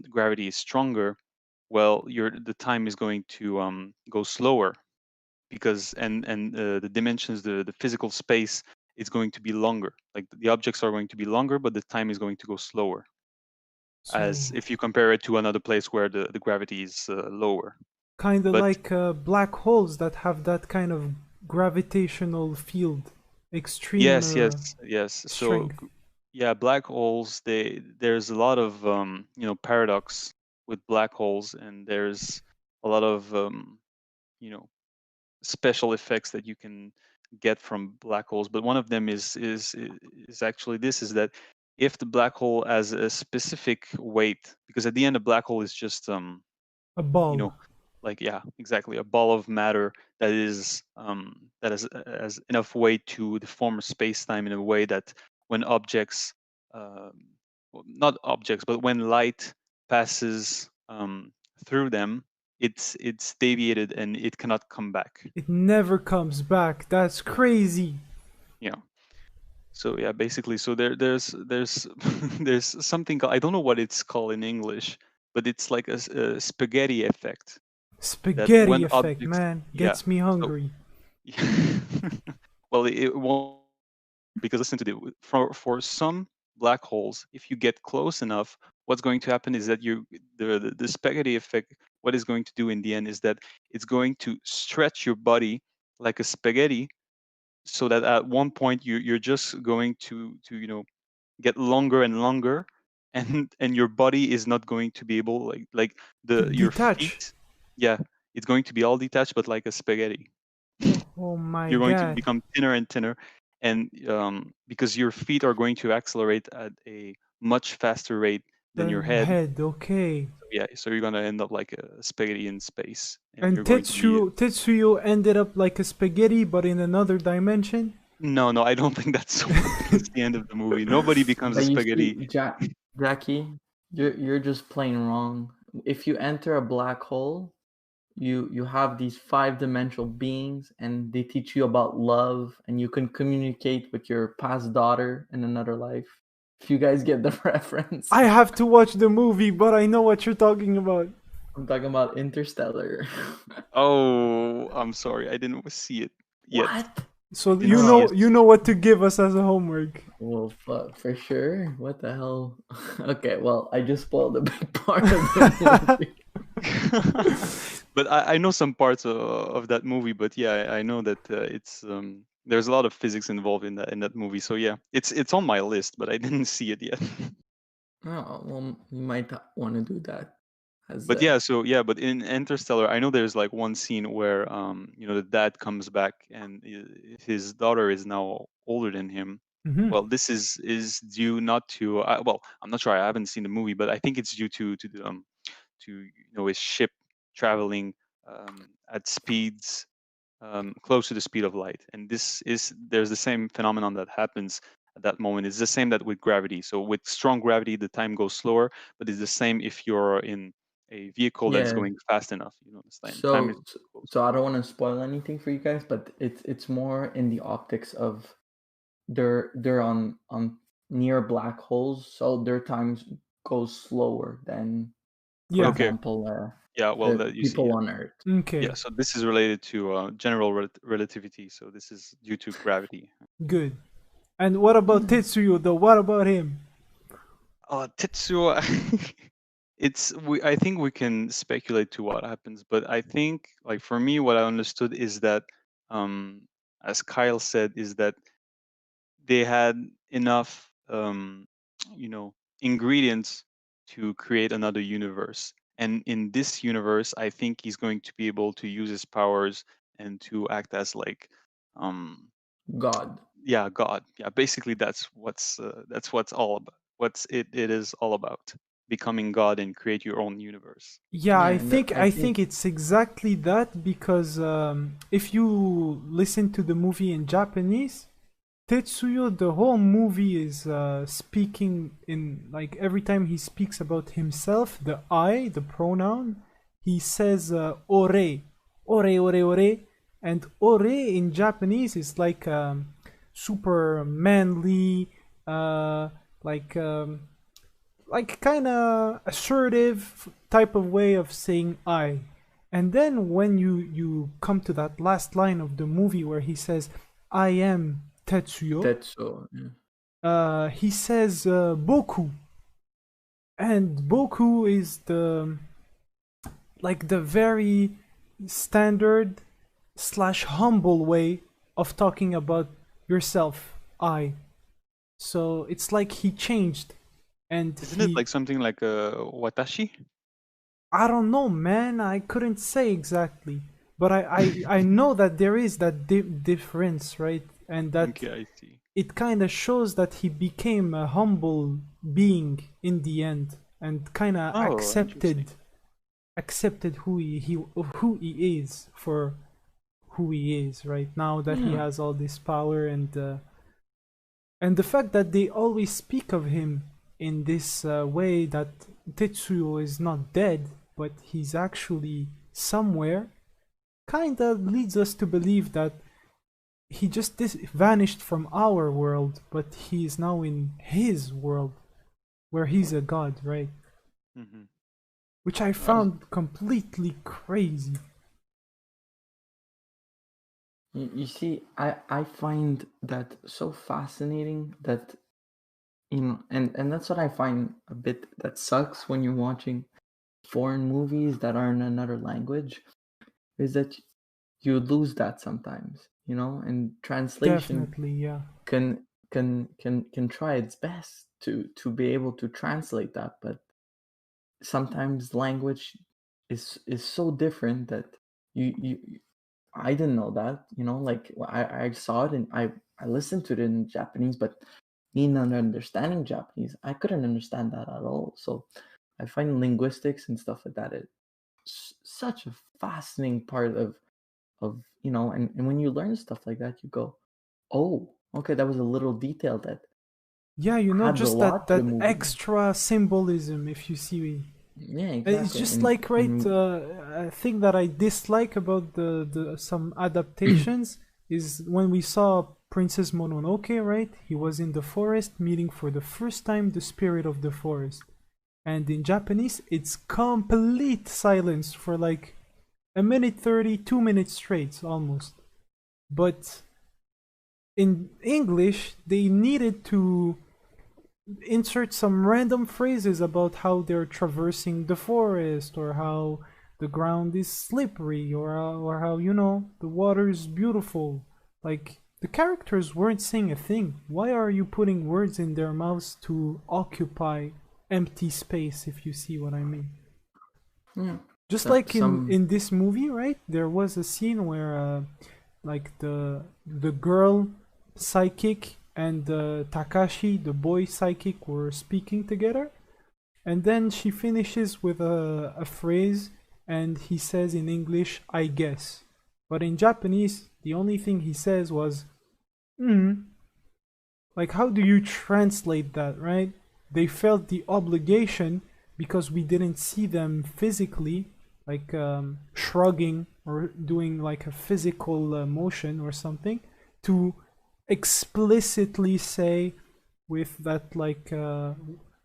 gravity is stronger, well, the time is going to go slower, because the dimensions, the physical space is going to be longer. Like the objects are going to be longer, but the time is going to go slower, So as if you compare it to another place where the gravity is lower. kind of But like black holes that have that kind of gravitational field, extreme yes, yes, yes. So strength. yeah, black holes. There's a lot of paradox with black holes, and there's a lot of you know special effects that you can get from black holes. But one of them is actually this: is that if the black hole has a specific weight, because at the end a black hole is just A you ball. know like, yeah, exactly, a ball of matter that has enough weight to deform space-time in a way that when objects um, well, not objects, but when light passes through them, it's deviated and it cannot come back. It never comes back. That's crazy. Yeah. So yeah, basically, so there's there's something I don't know what it's called in English, but it's like a spaghetti effect, that Spaghetti when effect, objects, man. yeah, Gets me so hungry. well, it won't, because listen to this, for some black holes, if you get close enough, what's going to happen is that the spaghetti effect, what is going to do in the end is that it's going to stretch your body like a spaghetti, so that at one point you're just going to get longer and longer, and your body is not going to be able, like To the your detach. feet, yeah, it's going to be all detached, but like a spaghetti. Oh my You're going to god. become thinner and thinner, and because your feet are going to accelerate at a much faster rate than your Then head. head, okay. Yeah, so you're gonna end up like a spaghetti in space, and And you're going to be. Tetsuyo ended up like a spaghetti but in another dimension? No, no, I don't think that's the end of the movie. Nobody becomes a But you spaghetti. see, Jackie, you're just plain wrong. If you enter a black hole, you have these five-dimensional beings, and they teach you about love, and you can communicate with your past daughter in another life. If you guys get the reference, I have to watch the movie, but I know what you're talking about. I'm talking about Interstellar. Oh, I'm sorry, I didn't see it yet. What? So Didn't see it. you know what to give us as a homework. Well, fuck, for sure. What the hell? Okay, well, I just spoiled a big part of the movie. But I know some parts of that movie. But yeah, I know that it's there's a lot of physics involved in that movie. So yeah, it's on my list, but I didn't see it yet. Oh, well, you might want to do that as But yeah, so yeah, but in Interstellar, I know there's like one scene where the dad comes back, and his daughter is now older than him. Hmm. Well, this is due not to well, I'm not sure, I haven't seen the movie, but I think it's due to his ship traveling at speeds close to the speed of light. And there's the same phenomenon that happens at that moment. It's the same that with gravity. So with strong gravity, the time goes slower, but it's the same if you're in a vehicle that is yeah. going fast enough. The time is So, so close. so I don't want to spoil anything for you guys, but it's more in the optics of they're on near black holes, so their times goes slower than, for Yeah. Okay. example, Yeah. Well, the that you see. people Yeah. on Earth. Yeah. Okay. So this is related to general relativity. So this is due to gravity. Good. And what about Hmm. Tetsuyo though? What about him? Oh, Tetsuo. I think we can speculate to what happens, but I think, like, for me, what I understood is that, um, as Kyle said, is that they had enough, you know, ingredients to create another universe. And in this universe, I think he's going to be able to use his powers and to act as like, um, God. yeah, God. Yeah, basically that's what's all about. It is all about becoming God and create your own universe. Yeah, Yeah, I and think I I think think it's exactly that because if you listen to the movie in Japanese, Tetsuyo, the whole movie is speaking in like every time he speaks about himself, the I, the pronoun, he says ore, and ore in Japanese is like super manly, uh, like um, like kind of assertive type of way of saying I. And then when you come to that last line of the movie where he says I am Tetsuyo, that's so. Yeah. he says Boku, and Boku is the like the very standard slash humble way of talking about yourself. I. So it's like he changed, and Isn't it he. like something like a watashi? I don't know, man. I couldn't say exactly, but I know that there is that difference, right? And that Okay, I see. it kind of shows that he became a humble being in the end and kind of Oh, interesting. accepted who he is for who he is right now that he Yeah. has all this power and the fact that they always speak of him in this way that Tetsuo is not dead but he's actually somewhere kind of leads us to believe that he just vanished from our world, but he is now in his world where he's a god, right? Hmm. Which I Uh, found completely crazy. You see, I find that so fascinating that and that's what I find a bit that sucks when you're watching foreign movies that are in another language is that you lose that sometimes, and translation Definitely, yeah. can try its best to be able to translate that, but sometimes language is so different that you I didn't know that, like I saw it and I listened to it in Japanese, but me not understanding Japanese, I couldn't understand that at all. So I find linguistics and stuff like that such a fascinating part of and when you learn stuff like that, you go, oh, okay, that was a little detail that Yeah, adds a just lot to the that movie. extra symbolism, if you see. Yeah, It's exactly. just And like right. and A thing that I dislike about the some adaptations is when we saw Princess Mononoke. Right, he was in the forest meeting for the first time the spirit of the forest, and in Japanese it's complete silence for like a minute 30, 2 minutes straight almost. But in English, they needed to insert some random phrases about how they're traversing the forest or how the ground is slippery or how the water is beautiful. Like the characters weren't saying a thing. Why are you putting words in their mouths to occupy empty space, if you see what I mean? yeah, Just so, like in some this movie, right? There was a scene where like the girl psychic and Takashi, the boy psychic, were speaking together, and then she finishes with a phrase, and he says in English, "I guess," but in Japanese, the only thing he says was, "Hmm." Like, how do you translate that, right? They felt the obligation because we didn't see them physically, like shrugging or doing like a physical motion or something, to explicitly say with that like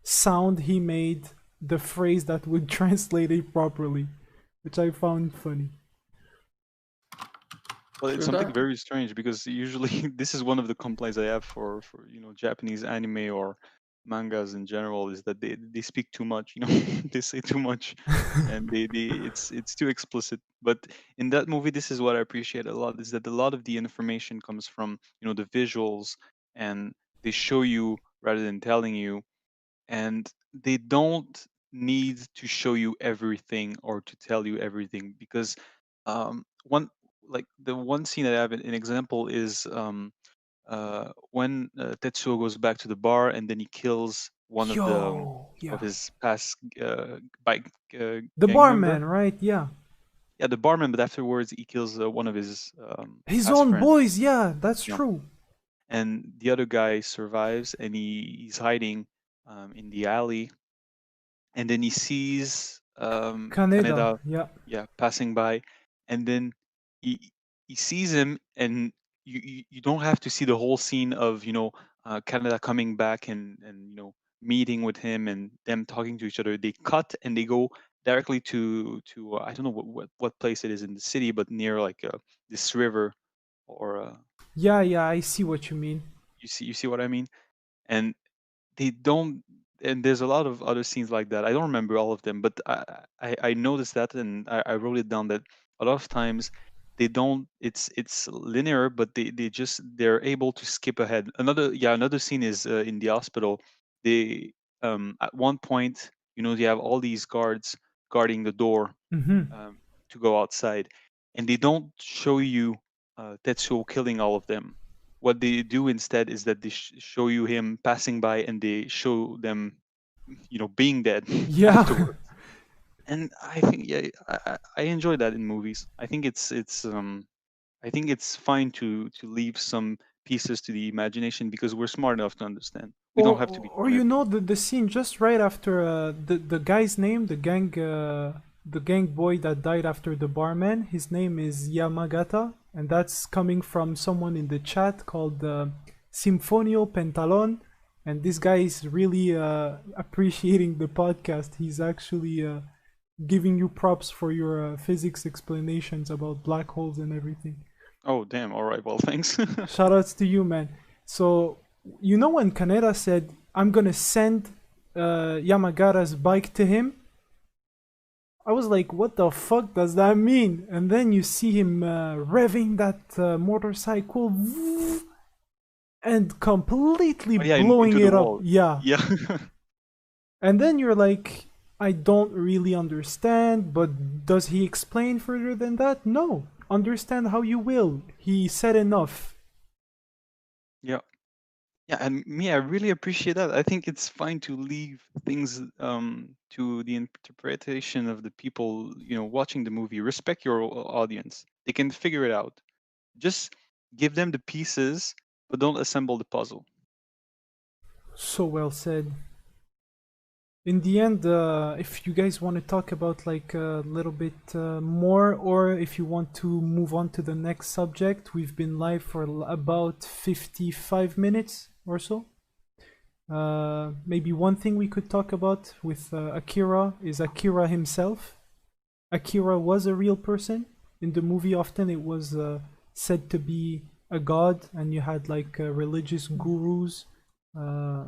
sound he made the phrase that would translate it properly, which I found funny. well, it's true something that. very strange because usually this is one of the complaints I have for Japanese anime or mangas in general is that they speak too much. They say too much, and it's too explicit. But in that movie, this is what I appreciate a lot: is that a lot of the information comes from the visuals, and they show you rather than telling you, and they don't need to show you everything or to tell you everything because one like the one scene that I have an example is when Tetsuo goes back to the bar and then he kills one of the Yo, of yeah. his past bike The gang member. barman, right? Yeah. Yeah, the barman. But afterwards, he kills one of his His past own friends. boys, yeah, that's You know, true. and the other guy survives, and he's hiding in the alley, and then he sees Kaneda, Kaneda, yeah. yeah, passing by, and then he sees him, and you don't have to see the whole scene of Kaneda coming back and meeting with him and them talking to each other. They cut and they go directly to I don't know what place it is in the city, but near like this river or Yeah, yeah, I see what you mean. you see what I mean, and they don't, and there's a lot of other scenes like that. I don't remember all of them, but I noticed that, and I wrote it down, that a lot of times they don't, it's linear, but they're able to skip ahead. Another scene is in the hospital. They at one point, they have all these guards guarding the door Mm-hmm. um, to go outside, and they don't show you Tetsuo killing all of them. What they do instead is that they show you him passing by, and they show them, being dead Yeah. afterward. And I think, yeah, I enjoy that in movies. I think it's fine to leave some pieces to the imagination because we're smart enough to understand. We don't have to be Or shown everything. the scene just right after the guy's name, the gang boy that died after the barman. His name is Yamagata, and that's coming from someone in the chat called Simfonio Pentalon. And this guy is really appreciating the podcast. He's actually giving you props for your physics explanations about black holes and everything. Oh, damn. All right. Well, thanks. Shoutouts to you, man. So, when Kaneda said, I'm gonna send Yamagata's bike to him, I was like, what the fuck does that mean? And then you see him revving that motorcycle and completely Oh, yeah, blowing into the it up. wall. Yeah. Yeah. And then you're like, I don't really understand, but does he explain further than that? No. Understand how you will. He said enough. Yeah. Yeah, and me, I really appreciate that. I think it's fine to leave things to the interpretation of the people, watching the movie. Respect your audience. They can figure it out. Just give them the pieces, but don't assemble the puzzle. So well said. In the end, if you guys want to talk about like a little bit more, or if you want to move on to the next subject, we've been live for about 55 minutes or so. Maybe one thing we could talk about with Akira is Akira himself. Akira was a real person. In the movie, often it was said to be a god, and you had like religious gurus uh,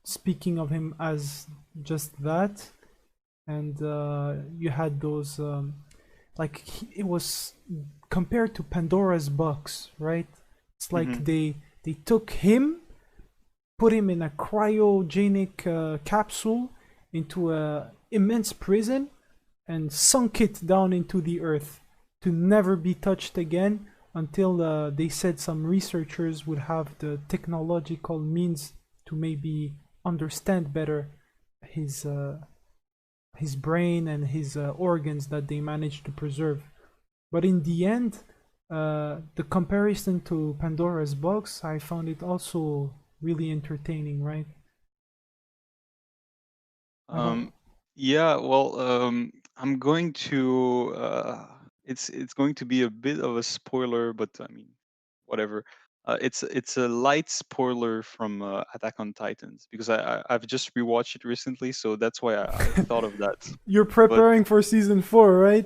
speaking of him as just that. And you had those, it was compared to Pandora's box, right? It's Hmm. like they took him, put him in a cryogenic capsule into a immense prison, and sunk it down into the earth to never be touched again until they said some researchers would have the technological means to maybe understand better his his brain and his organs that they managed to preserve. But in the end, the comparison to Pandora's box, I found it also really entertaining, right? I don't. Um, yeah, well, I'm going to. It's going to be a bit of a spoiler, but I mean, whatever. It's a light spoiler from Attack on Titans because I've just rewatched it recently, so that's why I thought of that. You're But preparing for season 4, right?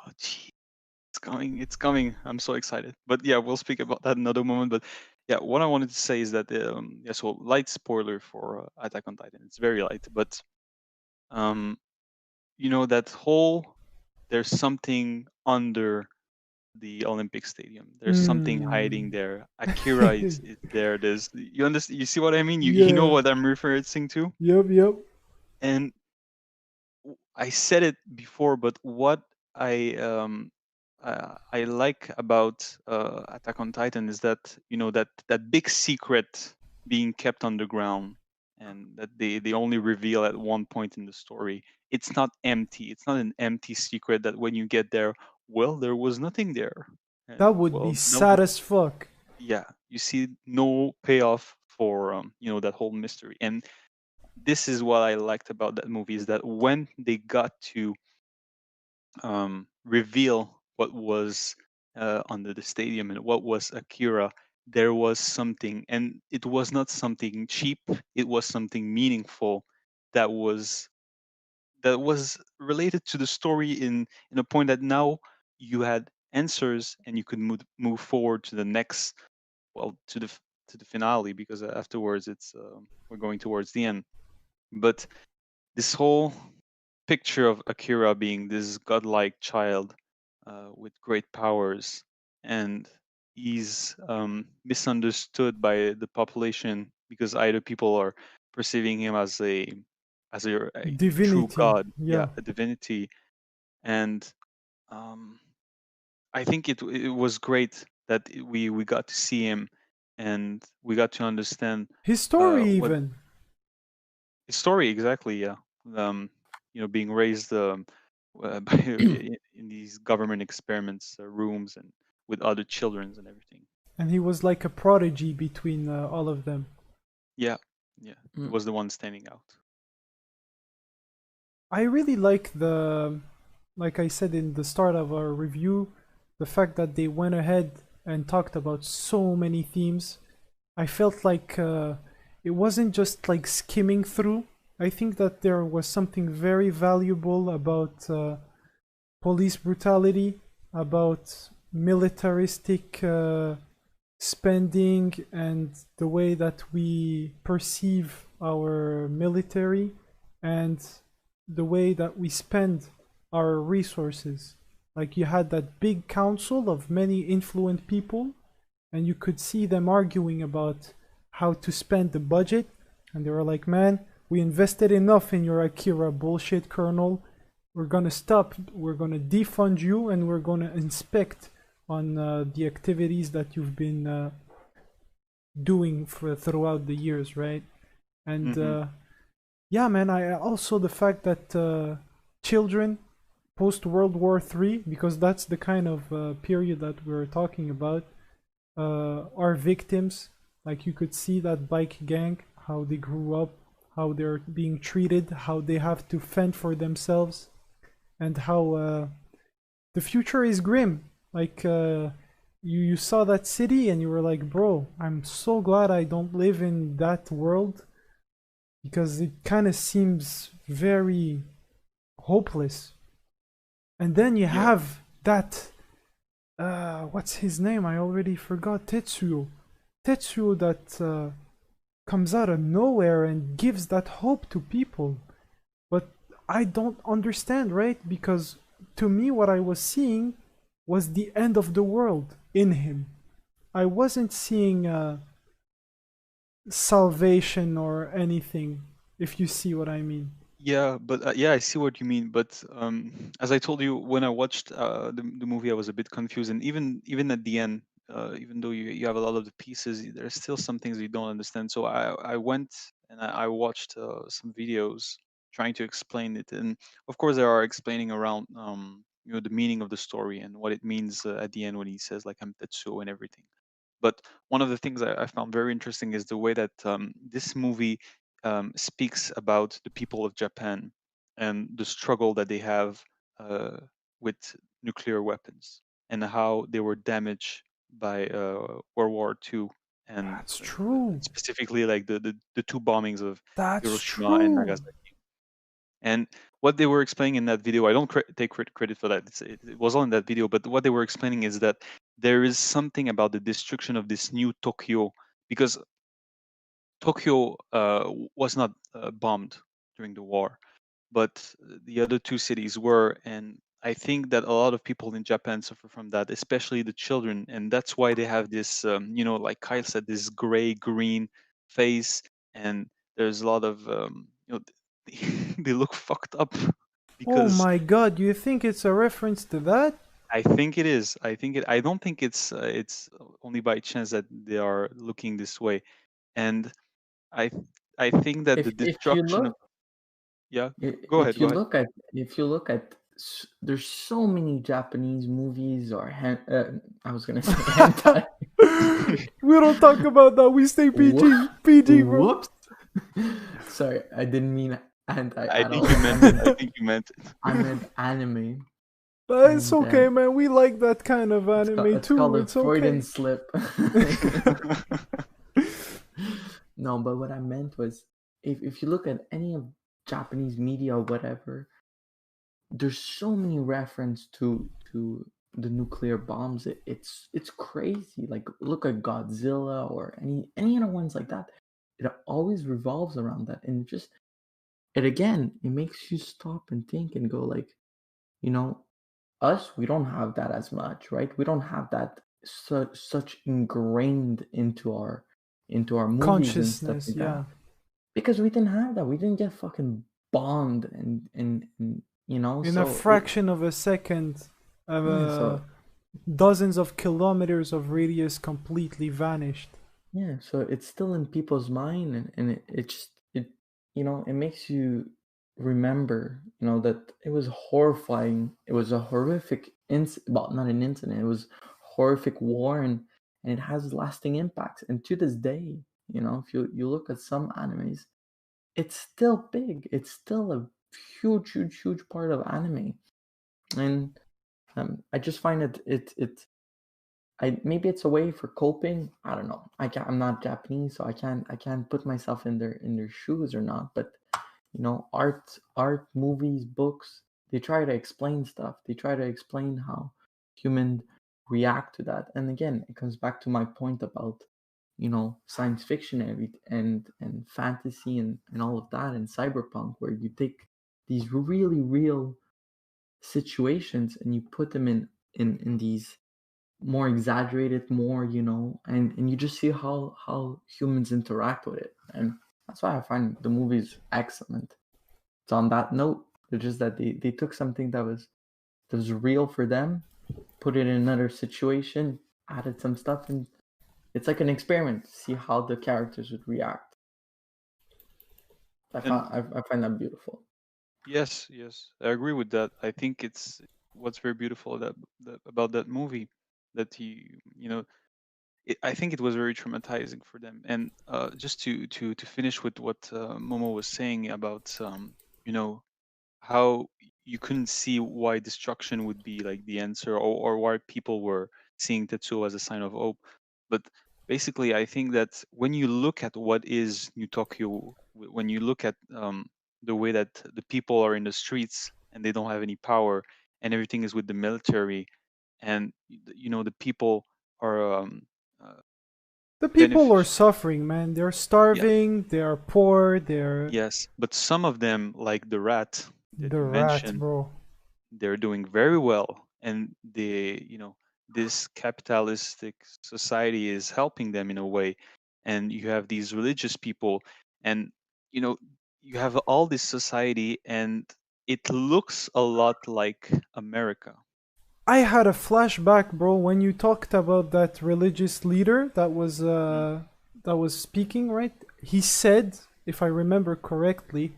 oh, gee, it's coming! It's coming! I'm so excited. But yeah, we'll speak about that another moment. But yeah, what I wanted to say is that yeah, so light spoiler for Attack on Titan. It's very light, but um, that whole there's something under the Olympic Stadium. There's something hiding Mm. there. Akira is there. There's you understand. You see what I mean? You know Yeah. what I'm referring to. Yep, yep. And I said it before, but what I I like about Attack on Titan is that that big secret being kept underground, and that they only reveal at one point in the story. It's not empty. It's not an empty secret that when you get there, well, there was nothing there, That and would be well, sad as fuck. yeah, you see no payoff for that whole mystery. And this is what I liked about that movie, is that when they got to reveal what was under the stadium and what was Akira, there was something, and it was not something cheap. It was something meaningful that was related to the story in a point that now you had answers and you could move forward to the next, well, to the finale, because afterwards it's we're going towards the end. But this whole picture of Akira being this godlike child with great powers, and he's misunderstood by the population because either people are perceiving him as a true Divinity. god, yeah, Yeah. a divinity. And um, I think it was great that we got to see him, and we got to understand His story, what even. his story exactly. Yeah, um, being raised by, in these government experiments rooms and with other childrens and everything. And he was like a prodigy between all of them. Yeah, yeah, he Mm. was the one standing out. I really like like I said in the start of our review, the fact that they went ahead and talked about so many themes. I felt like it wasn't just like skimming through. I think that there was something very valuable about police brutality, about militaristic spending, and the way that we perceive our military, and the way that we spend our resources. Like you had that big council of many influent people, and you could see them arguing about how to spend the budget. And they were like, man, we invested enough in your Akira bullshit, Colonel. We're gonna stop, we're gonna defund you, and we're gonna inspect on the activities that you've been doing for throughout the years, right? And Hmm. yeah, man, I also the fact that children post World War III, because that's the kind of period that we're talking about, are victims. Like you could see that bike gang, how they grew up, how they're being treated, how they have to fend for themselves, and how the future is grim. Like you saw that city and you were like, bro, I'm so glad I don't live in that world, because it kind of seems very hopeless. And then you Yeah, have that what's his name? I already forgot. Tetsuo that comes out of nowhere and gives that hope to people. But I don't understand, right? Because to me, what I was seeing was the end of the world in him. I wasn't seeing salvation or anything, if you see what I mean. yeah, but yeah, I see what you mean. But as I told you, when I watched the movie, I was a bit confused, and even at the end, even though you have a lot of the pieces, there's still some things you don't understand. So I went and I watched some videos trying to explain it, and of course they are explaining around the meaning of the story and what it means at the end when he says like I'm Tetsuo and everything. But one of the things I found very interesting is the way that this movie speaks about the people of Japan and the struggle that they have uh, with nuclear weapons, and how they were damaged by World War II, and That's true. specifically like the two bombings of That's Hiroshima and true. Nagasaki. And what they were explaining in that video, I don't take credit for that. It was all in that video, but what they were explaining is that there is something about the destruction of this new Tokyo, because Tokyo was not bombed during the war, but the other two cities were. And I think that a lot of people in Japan suffer from that, especially the children. And that's why they have this, like Kyle said, this gray green face. And there's a lot of, they look fucked up Oh because my god, you think it's a reference to that? I think it is. I don't think it's only by chance that they are looking this way. And I, I think that the If you destruction of, look, yeah, go ahead, go ahead. if you look at, there's so many Japanese movies or I was gonna say hentai. We don't talk about that. We stay PG. PG, bro. Whoops. Sorry, I didn't mean hentai I at think all. you meant it. I think you meant it. I meant anime. It's And, okay, man. We like that kind of anime it's too. called a It's Freudian okay. slip. No, but what I meant was, if you look at any of Japanese media or whatever, there's so many reference to the nuclear bombs. It's crazy. Like, look at Godzilla or any other ones like that. It always revolves around that, and it again, it makes you stop and think and go like, you know, us, we don't have that as much, right? We don't have that such ingrained into our movies and stuff Consciousness, like that, yeah. because we didn't have that. We didn't get fucking bombed and In a so it fraction of a second, yeah uh, so dozens of kilometers of radius completely vanished. yeah so it's still in people's mind, and it just it it makes you remember, that it was horrifying. It was a horrific well, not an incident, it was horrific war, and it has lasting impacts. And to this day, if you look at some animes, it's still big. It's still a huge part of anime. And I just find maybe it's a way for coping. I don't know. I'm not Japanese, so I can't put myself in their shoes or not. But art, movies, books, they try to explain stuff. They try to explain how humans react to that. And again, it comes back to my point about science fiction and fantasy and all of that, and cyberpunk, where you take these really real situations and you put them in these more exaggerated, more, and you just see how humans interact with it. And that's why I find the movies excellent. It's on that note. It's just that they took something that was real for them, put it in another situation, added some stuff, and it's like an experiment to see how the characters would react. And I find that beautiful. yes, yes, I agree with that. I think it's what's very beautiful about that movie, that I think it was very traumatizing for them. And just to finish with what Momo was saying about you know how you couldn't see why destruction would be like the answer, or why people were seeing Tetsuo as a sign of hope. But basically, I think that when you look at what is New Tokyo, when you look at the way that the people are in the streets and they don't have any power, and everything is with the military, and the people are uh, The people are beneficial. suffering, man. They're Yeah, starving, they're poor, they're yes, but some of them, like the rat that the you rat, mentioned, bro. they're doing very well, and this capitalistic society is helping them in a way. And you have these religious people, and you know you have all this society, and it looks a lot like America. I had a flashback, bro, when you talked about that religious leader Mhm. that was speaking, right? He said, if I remember correctly,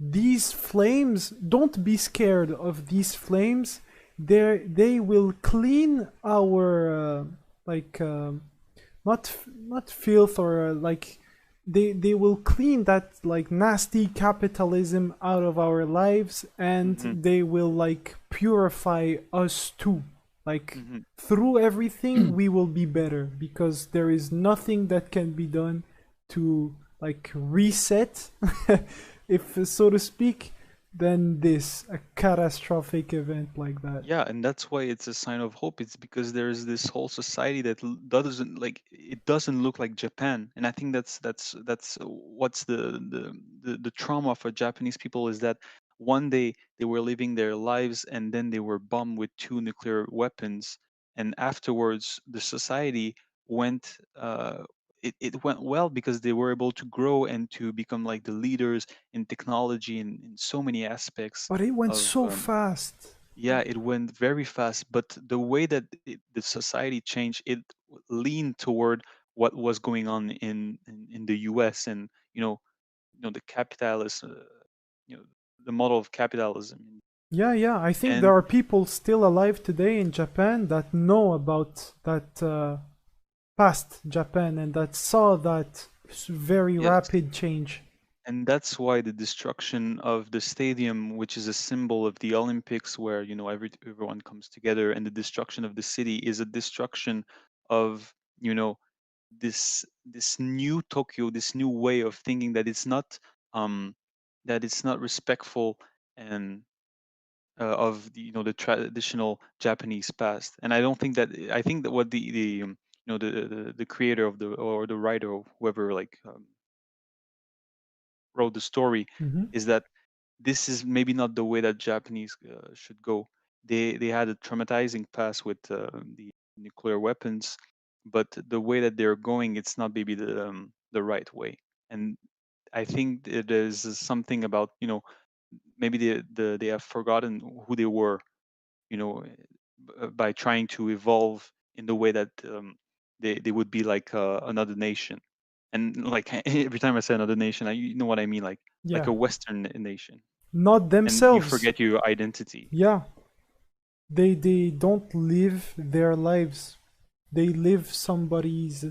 these flames, don't be scared of these flames. They will clean our like not filth or like they will clean that like nasty capitalism out of our lives, and Mhm. they will like purify us too. Like Mhm. through everything we will be better, because there is nothing that can be done to like reset if so to speak, than this a catastrophic event like that. Yeah, and that's why it's a sign of hope. It's because there's this whole society that doesn't like it doesn't look like Japan, and I think that's what's the trauma for Japanese people is that one day they were living their lives and then they were bombed with two nuclear weapons, and afterwards the society went it went well because they were able to grow and to become like the leaders in technology and in so many aspects But it went of so fast. yeah, it went very fast, but the way that the society changed, it leaned toward what was going on in the U.S. and the capitalist, the model of capitalism, Yeah, yeah. I think there and are people still alive today in Japan that know about that past Japan and that saw that very yes, rapid change. and that's why the destruction of the stadium, which is a symbol of the Olympics, where everyone comes together, and the destruction of the city is a destruction of you know this new Tokyo, this new way of thinking um that it's not respectful and of the traditional Japanese past. And I don't think that I think that what the creator of the or the writer or whoever wrote the story Hmm. is that this is maybe not the way that Japanese should go. They had a traumatizing past with the nuclear weapons, but the way that they're going, it's not maybe the right way. And I think there's something about maybe they have forgotten who they were, by trying to evolve in the way that they would be like another nation. And like every time I say another nation, you know what I mean, like Yeah, a Western nation, not and you themselves. forget your identity. Yeah, they don't live their lives. They live someone's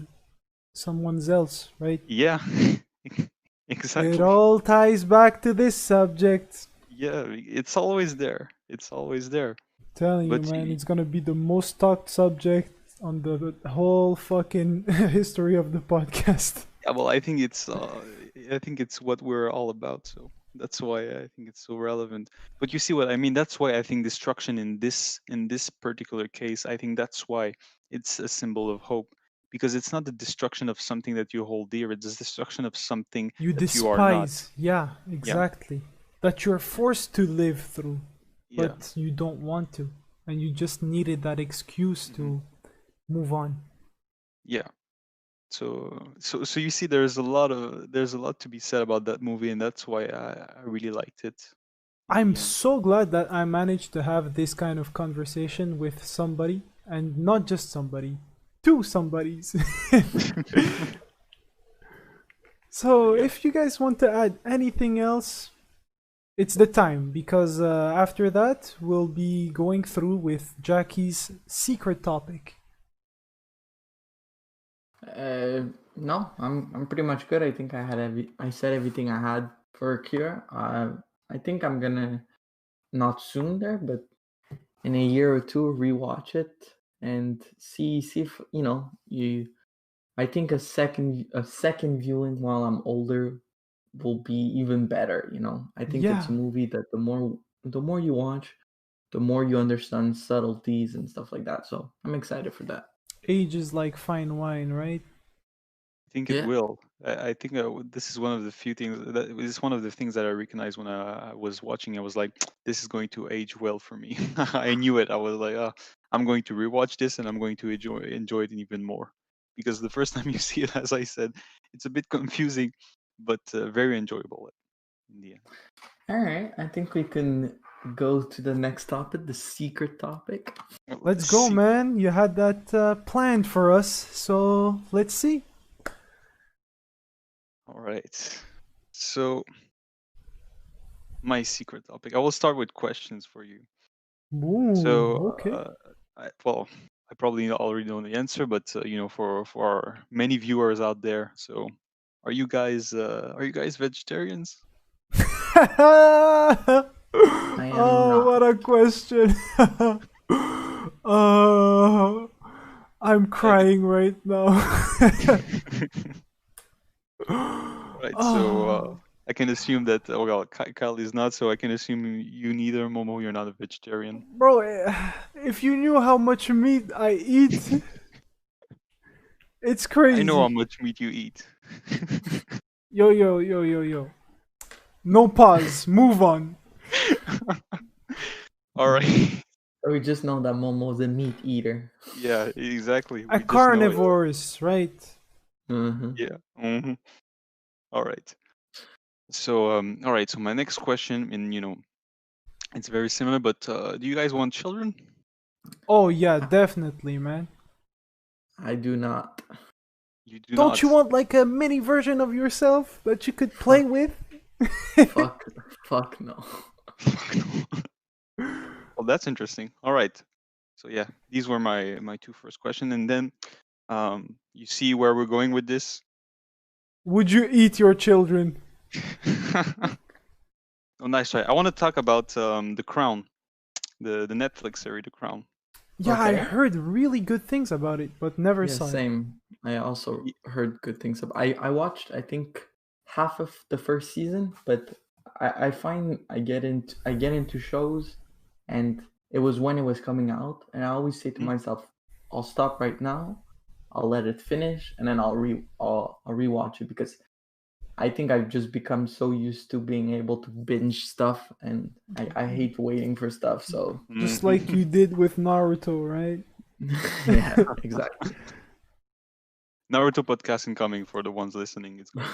else, right? Yeah, It exactly. all ties back to this subject. Yeah, it's always there. It's always there. Telling you, But man, it's gonna be the most talked subject on the whole fucking history of the podcast. yeah, well, I think it's what we're all about. So that's why I think it's so relevant. But you see what I mean? That's why I think destruction in this particular case, I think that's why it's a symbol of hope, because it's not the destruction of something that you hold dear. It's the destruction of something You that you are not. despise, yeah, Yeah. exactly. That you're forced to live through, Yeah. but you don't want to, and you just needed that excuse Hmm. to move on. Yeah. So you see, there's a lot to be said about that movie, and that's why I really liked it in I'm the end. so glad that I managed to have this kind of conversation with somebody, and not just somebody, two somebodies. So, Yeah. if you guys want to add anything else, it's the time because after that we'll be going through with Jackie's secret topic. No, I'm pretty much good. I think I said everything I had for Akira. I think I'm gonna not soon there, but in a year or two rewatch it and see if you. I think a second viewing while I'm older will be even better. I think it's Yeah, a movie that the more you watch, the more you understand subtleties and stuff like that. So I'm excited for that. age is like fine wine, right? I think it Yeah. will. I think this is one of the few things that is one of the things that I recognized when I was watching. I was like, this is going to age well for me. I knew it. I was like, I'm going to rewatch this and I'm going to enjoy it even more, because the first time you see it, as I said, it's a bit confusing, but very enjoyable in the end. All right. I think we can go to the next topic, the secret topic. Let's go, See. man. You had that planned for us, so let's see. All right. So my secret topic. I will start with questions for you. Ooh, So, okay. I probably already know the answer, but for our many viewers out there, so are you guys vegetarians? I am Oh, not. what a question. uh, I'm Like, crying right now. right. So, Oh. I can assume that. Oh well, Kyle is not, so I can assume you neither. Momo, you're not a vegetarian. Bro, if you knew how much meat I eat, it's I know how crazy. much meat you eat. Yo, yo, yo, yo, yo. No pause. Move on. All right. So we just know that Momo's a meat eater. Yeah, exactly. A We just know it. carnivorous, right? Mm-hmm. Yeah. All right. So all right. So my next question, and it's very similar, but do you guys want children? Oh yeah, definitely, man. I do not. You do Don't you not. want like a mini version of yourself that you could play Fuck, with? fuck no. Well, that's interesting. All right. So yeah, these were my two first questions, and then you see where we're going with this. Would you eat your children? Oh, nice try. I want to talk about The Crown, the Netflix series, The Crown. Yeah, I Okay. heard really good things about it, but never Yeah, saw it. same. I also Ye- heard good things about. I watched, I think, half of the first season, but I find I get into shows, and it was when it was coming out, and I always say to Mm. myself, I'll stop right now, I'll let it finish, and then I'll rewatch it, because I think I've just become so used to being able to binge stuff, and I hate waiting for stuff. So Just like Mhm. you did with Naruto, right? yeah, exactly. Naruto podcast incoming for the ones listening. It's going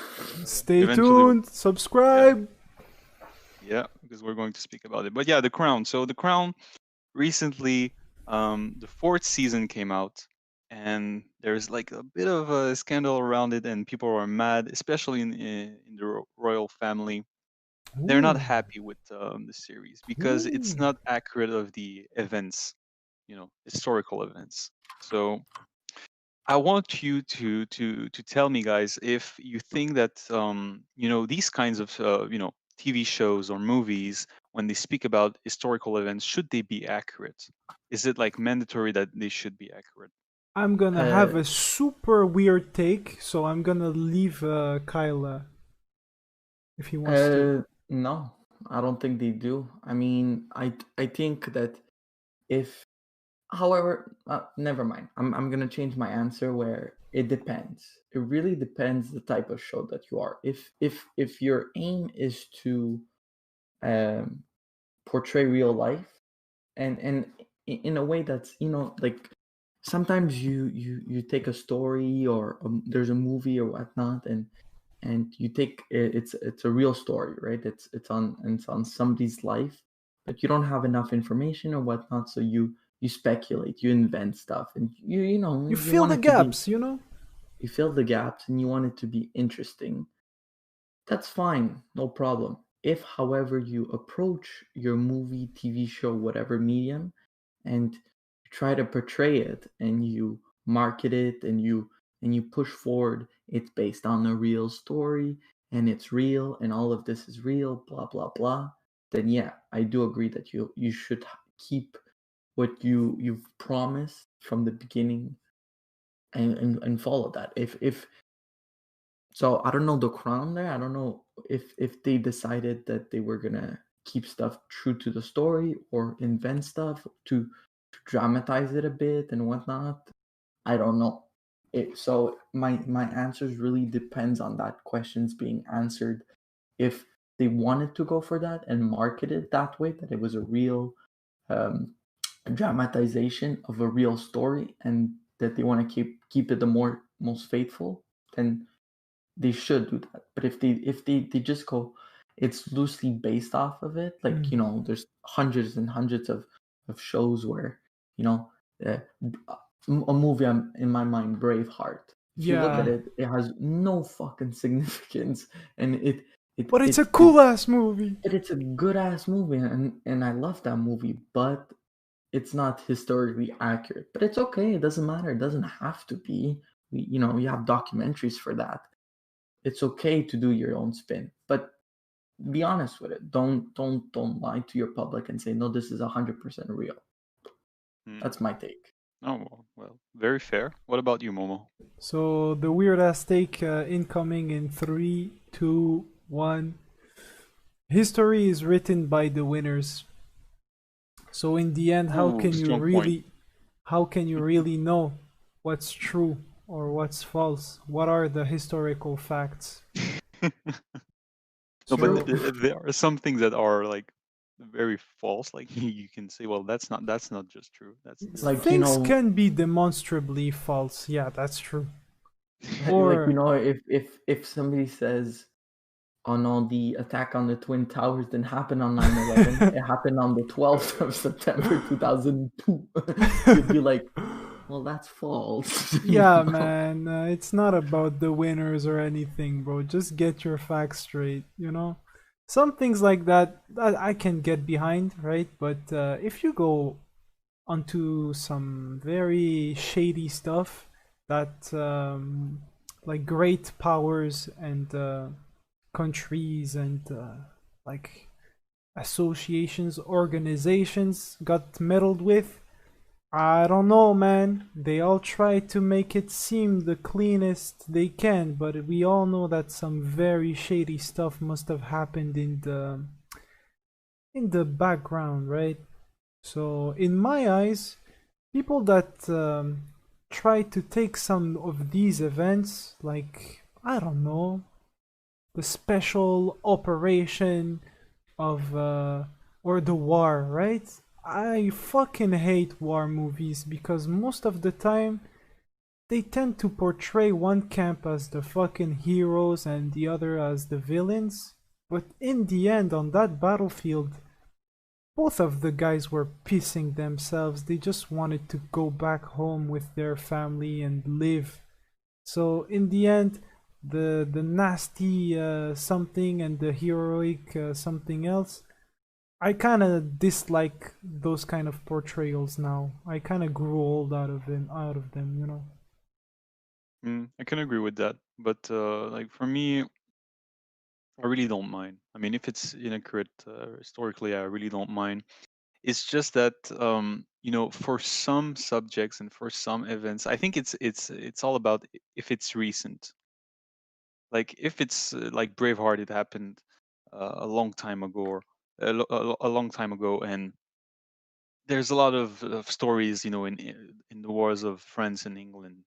Stay eventually. tuned, Yeah, subscribe. yeah, because we're going to speak about it. But yeah, The Crown. So The Crown recently, the fourth season came out, and there's like a bit of a scandal around it, and people are mad, especially in the royal family. They're not Ooh. happy with the series because it's Ooh. not accurate of the events, historical events. So I want you to tell me, guys, if you think that these kinds of TV shows or movies, when they speak about historical events, should they be accurate? Is it like mandatory that they should be accurate? I'm gonna have Uh, a super weird take, so I'm gonna leave Kyle if he wants to. no, I don't think they do. I mean, I think that if, however, never mind. I'm gonna change my answer where it depends. It really depends the type of show that you are. If your aim is to um, portray real life, and in a way that's, like, sometimes you take a story, or there's a movie or whatnot, and you take it's a real story, right? It's on somebody's life, but you don't have enough information or whatnot, so you speculate, you invent stuff, and You you fill want the it to be, gaps, you know? you fill the gaps, and you want it to be interesting. That's fine, no problem. If, however, you approach your movie, TV show, whatever medium, and you try to portray it, and you market it, and you push forward, it's based on a real story, and it's real, and all of this is real, blah blah blah, then yeah, I do agree that you should keep what you've promised from the beginning, and follow that. If So I don't know the Crown there. I don't know if they decided that they were gonna keep stuff true to the story, or invent stuff to dramatize it a bit and whatnot. I don't know. So my answers really depends on that questions being answered. If they wanted to go for that and market it that way, that it was a real um, dramatization of a real story, and that they want to keep it the most faithful, then they should do that. But if they just go, it's loosely based off of it, like, Mm. there's hundreds and hundreds of shows where, you know uh, a movie, in my mind, Braveheart, if you look at Yeah. it, it has no fucking significance, and it But it's a it, cool ass movie. it's a good ass movie, and I love that movie, but it's not historically accurate. But it's okay, it doesn't matter, it doesn't have to be. You have documentaries for that. It's okay to do your own spin, but be honest with it. Don't lie to your public and say, no, this is 100% real. Hmm. That's my take. Oh well, very fair. What about you, Momo? So the weird ass take incoming in three, two. one. History is written by the winners. So in the end, Ooh, strong point. how can you really know what's true or what's false? What are the historical facts? No, but So So there are some things that are like very false. Like you can say, well, that's not just true. That's just like things can be demonstrably false. Yeah, that's true. like Or if somebody says, oh no, the attack on the Twin Towers didn't happen on 9/11. It happened on the 12th of September 2002. You'd be like, well, that's false. yeah, man, it's not about the winners or anything, bro. Just get your facts straight, you know? Some things like that I can get behind, right? But if you go onto some very shady stuff that like great powers and countries and like associations, organizations got meddled with, I don't know, man. They all try to make it seem the cleanest they can, but we all know that some very shady stuff must have happened in the background, right? So, in my eyes, people that try to take some of these events, like I don't know, the special operation of or the war, right? I fucking hate war movies because most of the time they tend to portray one camp as the fucking heroes and the other as the villains. But in the end, on that battlefield, both of the guys were pissing themselves. They just wanted to go back home with their family and live. So in the end, the nasty something and the heroic something else, I kind of dislike those kind of portrayals now. I kind of grew old out of them, you know. I can agree with that. But like for me, I really don't mind. I mean, if it's inaccurate historically, I really don't mind. It's just that for some subjects and for some events, I think it's all about if it's recent. Like if it's like Braveheart, it happened a long time ago, or a long time ago, and there's a lot of stories, in the wars of France and England.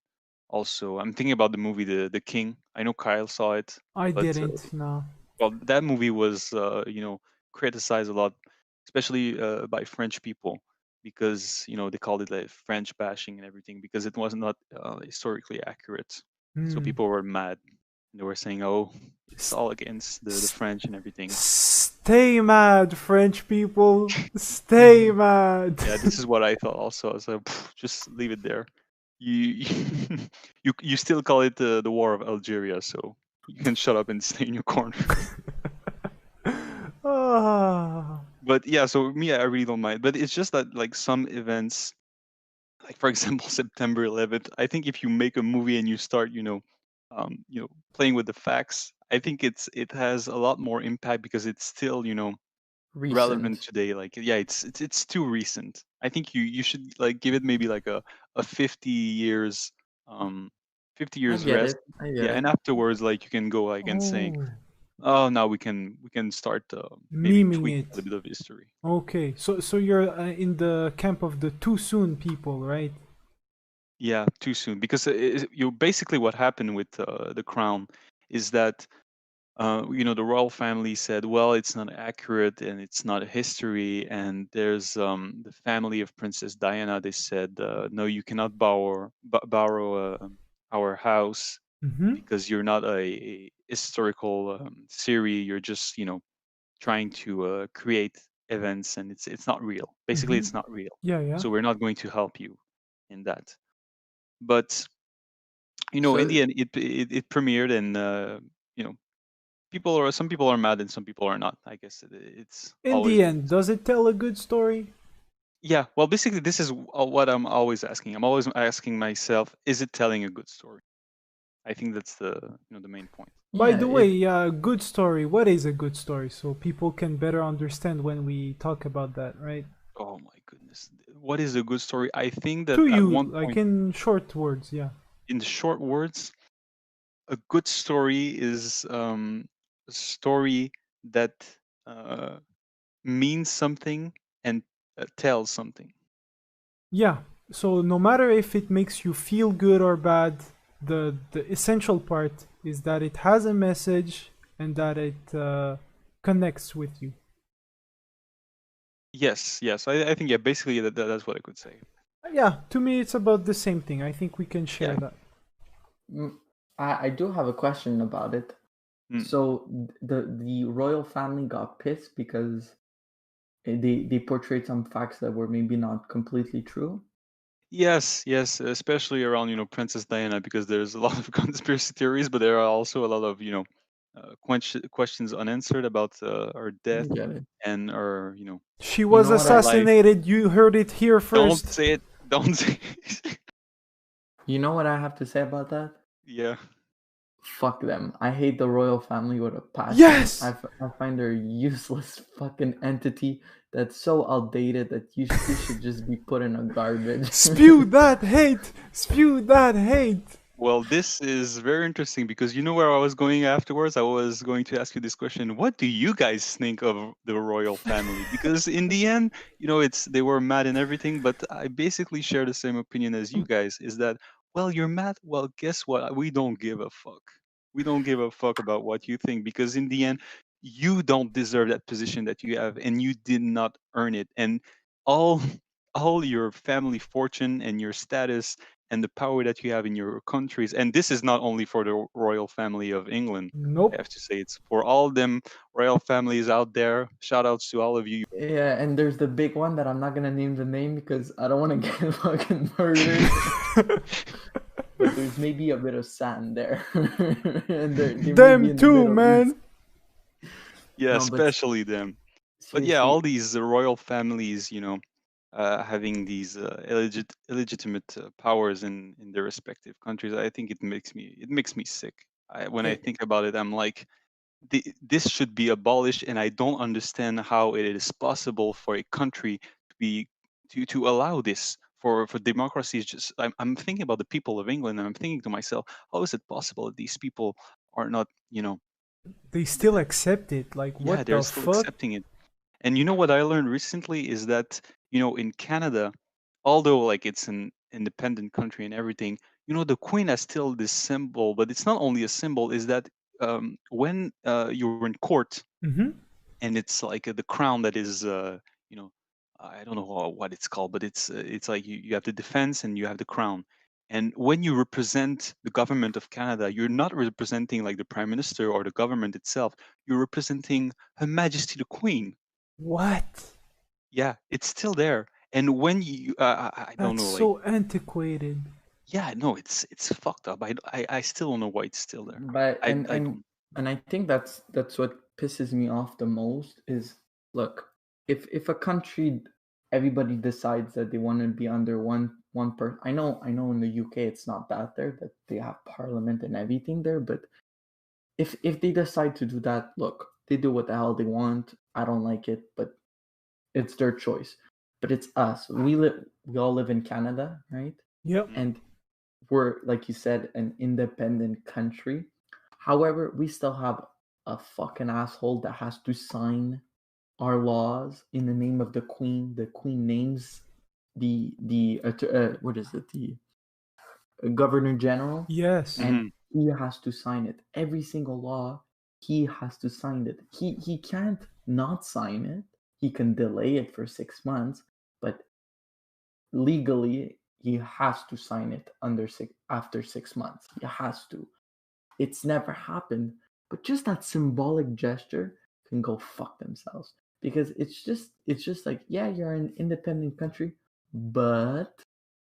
Also, I'm thinking about the movie The King. I know Kyle saw it, I but didn't, no. well, that movie was criticized a lot, especially by French people, because they called it like French bashing and everything because it was not historically accurate. So Hmm. people were mad. They were saying, "Oh, it's S- all against the s- French and everything." Stay mad, French people. Stay mad. Yeah, this is what I thought also. So just leave it there. You you still call it the War of Algeria, so you can shut up and stay in your corner. Ah. But yeah, so me, I really don't mind. But it's just that like some events, like for example September 11th, I think if you make a movie and you start, playing with the facts, I think it has a lot more impact because it's still, relevant recent. today. Like yeah, it's too recent. I think you should like give it maybe like a 50 years um 50 I years get rest. it. I get Yeah, it. and afterwards like you can go like and saying, Oh, oh, now we can start maybe memeing tweaking a it. little bit of history. Okay, so you're in the camp of the too soon people, right? Yeah, too soon because basically what happened with the crown is that the royal family said, well, it's not accurate and it's not a history. And there's the family of Princess Diana. They said, no, you cannot borrow our house Mm-hmm. because you're not a historical series. You're just, trying to create events, and it's not real. Basically, Mm-hmm. it's not real. Yeah, yeah. So we're not going to help you in that. But in So the end, it premiered, and you know, some people are mad and some people are not. I guess it's In always the the end, case. does it tell a good story? Yeah, well, basically, this is what I'm always asking. I'm always asking myself, is it telling a good story? I think that's the main point. By yeah, the if way, good story. What is a good story? So people can better understand when we talk about that, right? Oh my goodness, what is a good story? I think that To at you, one like point, in short words, yeah. in the short words, a good story is story that uh, means something and tells something. Yeah. So no matter if it makes you feel good or bad, the essential part is that it has a message and that it connects with you. Yes, yes. I think, yeah, basically that's what I could say. Yeah, to me it's about the same thing. I think we can share Yeah. that. Mm, I do have a question about it. Mm. So the royal family got pissed because they portrayed some facts that were maybe not completely true. Yes, yes, especially around, Princess Diana, because there's a lot of conspiracy theories, but there are also a lot of, questions unanswered about her I death get it. and her, She You was know what I life. assassinated. You heard it here Don't first. say it. Don't say it. you know what I have to say about that? Yeah. Fuck them. I hate the royal family with a passion. Yes! I find they're a useless fucking entity that's so outdated that they should just be put in a garbage. Spew that hate! Spew that hate! Well, this is very interesting because you know where I was going afterwards? I was going to ask you this question. What do you guys think of the royal family? Because in the end, it's they were mad and everything, but I basically share the same opinion as you guys, is that, well, you're mad. Well, guess what? We don't give a fuck. We don't give a fuck about what you think, because in the end, you don't deserve that position that you have and you did not earn it. And all all your family fortune and your status and the power that you have in your countries. And this is not only for the royal family of England. I Nope. have to say, it's for all them royal families out there. Shout outs to all of you. Yeah, and there's the big one that I'm not gonna name the name because I don't want to get fucking murdered. But there's maybe a bit of sand there, and they may be Them in the too, Middle East. man! Yeah, No, but especially them. But yeah, all seriously, these royal families, having these illegitimate powers in their respective countries, I think it makes me sick. When I it, think about it, I'm like, this should be abolished, and I don't understand how it is possible for a country to be to allow this for democracy. Is just I'm thinking about the people of England, and I'm thinking to myself, how is it possible that these people are not, They still accept it. Like, yeah, what they're the still fuck? accepting it. And you know what I learned recently is that, in Canada, although like it's an independent country and everything, the queen has still this symbol, but it's not only a symbol, is that when you're in court, Mm-hmm. and it's like the crown that is, you know I don't know what it's called, but it's like you have the defense and you have the crown. And when you represent the government of Canada, you're not representing like the prime minister or the government itself. You're representing Her Majesty the Queen. What? Yeah, it's still there. And when you I don't That's know, like, so antiquated. yeah, no, it's fucked up. I still don't know why it's still there. but I don't. and I think that's what pisses me off the most is, look, if a country, everybody decides that they want to be under one person. I know in the UK it's not that there, that they have parliament and everything there, but if they decide to do that, look, they do what the hell they want. I don't like it, but it's their choice. But it's us. We all live in Canada, right? Yep. Mm. And we're, like you said, an independent country. However, we still have a fucking asshole that has to sign our laws in the name of the queen. The queen names the what is it, the governor general, Yes. and Mhm. he has to sign it. Every single law, he has to sign it. He can't not sign it. He can delay it for 6 months, but legally he has to sign it after 6 months. He has to. It's never happened, but just that symbolic gesture can go fuck themselves, because it's just like, yeah, you're an independent country, but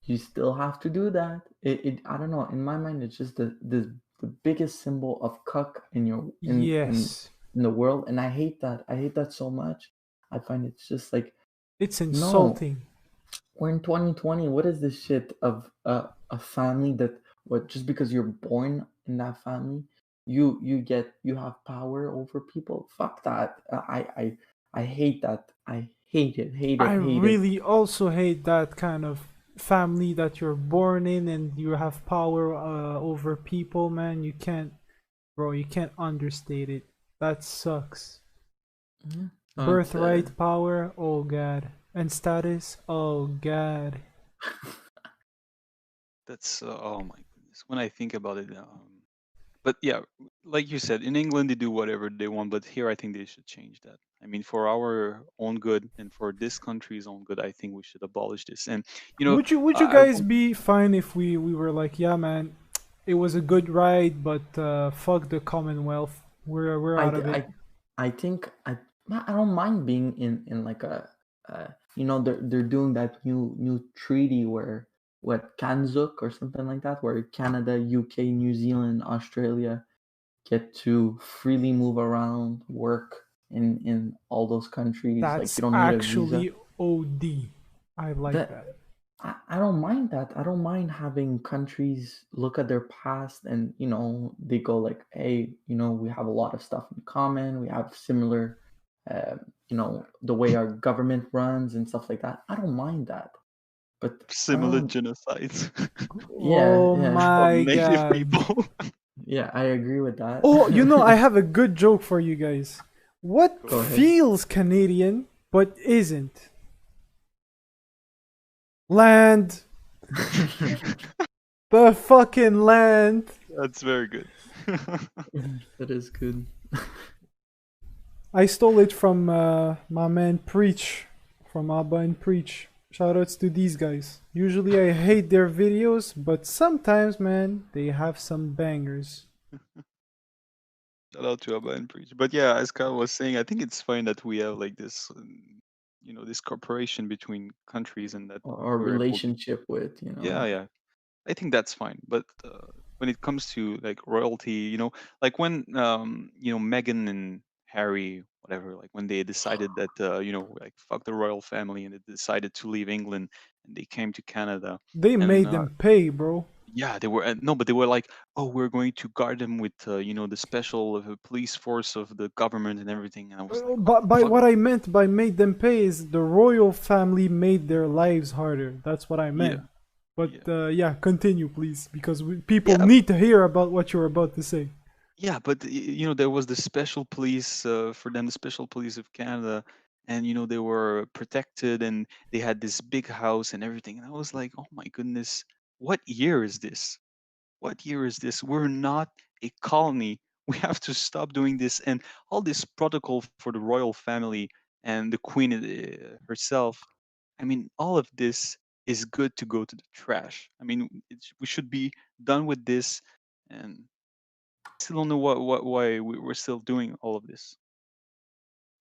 you still have to do that. It I don't know. In my mind, it's just the biggest symbol of cuck in your Yes. in the world, and I hate that. I hate that so much. I find it's just like, It's no, insulting. we're in 2020. What is this shit of a family that, what, just because you're born in that family, you have power over people? Fuck that. I hate that. I hate it. Hate I it. Hate it. really also hate that kind of family that you're born in and you have power over people, man. You can't, bro, you can't understate it. That sucks. Yeah. Birthright power, oh god. And status, oh god. That's oh my goodness. When I think about it, but yeah, like you said, in England they do whatever they want, but here I think they should change that. I mean, for our own good and for this country's own good, I think we should abolish this. And you know, Would you I guys want be fine if we were like, yeah, man, it was a good ride, but fuck the Commonwealth. We're I, out th- of it. I think I don't mind being in like you know, they're doing that new treaty where what Kanzuk or something like that, where Canada, UK, New Zealand, Australia get to freely move around, work in all those countries. Like That's you don't need a visa. actually OD. I like That that. I don't mind that. I don't mind having countries look at their past and, you know, they go like, hey, you know, we have a lot of stuff in common. We have similar, uh, you know, the way our government runs and stuff like that. I don't mind that. But I similar don't, genocides yeah, Oh yeah, of my native god. people. yeah, I agree with that. Oh, you know, I have a good joke for you guys. What Go ahead. feels Canadian but isn't? Land. The fucking land. That's very good. That is good. I stole it from my man Preach, from Abba and Preach. Shoutouts to these guys. Usually I hate their videos, but sometimes, man, they have some bangers. Shout out to Abba and Preach. But yeah, as Kyle was saying, I think it's fine that we have like this, this cooperation between countries and that Or we're able to. relationship with, you Yeah, know. yeah. I think that's fine. But when it comes to like royalty, like when Meghan and Harry, whatever, like when they decided that like fuck the royal family and they decided to leave England and they came to Canada They and made them pay, bro. yeah, they were no, but they were like, oh, we're going to guard them with the special police force of the government and everything. And I was like, what But the by fuck? what I meant by made them pay is the royal family made their lives harder. That's what I Yeah, meant. But yeah, yeah, continue, please, because people yeah, need to hear about what you're about to say. yeah. But there was the special police for them, the special police of Canada, and they were protected and they had this big house and everything. And I was like, oh my goodness, what year is this? What year is this? We're not a colony. We have to stop doing this. And all this protocol for the royal family and the queen herself. I mean, all of this is good to go to the trash. I mean, we should be done with this. And I still don't know why we're still doing all of this.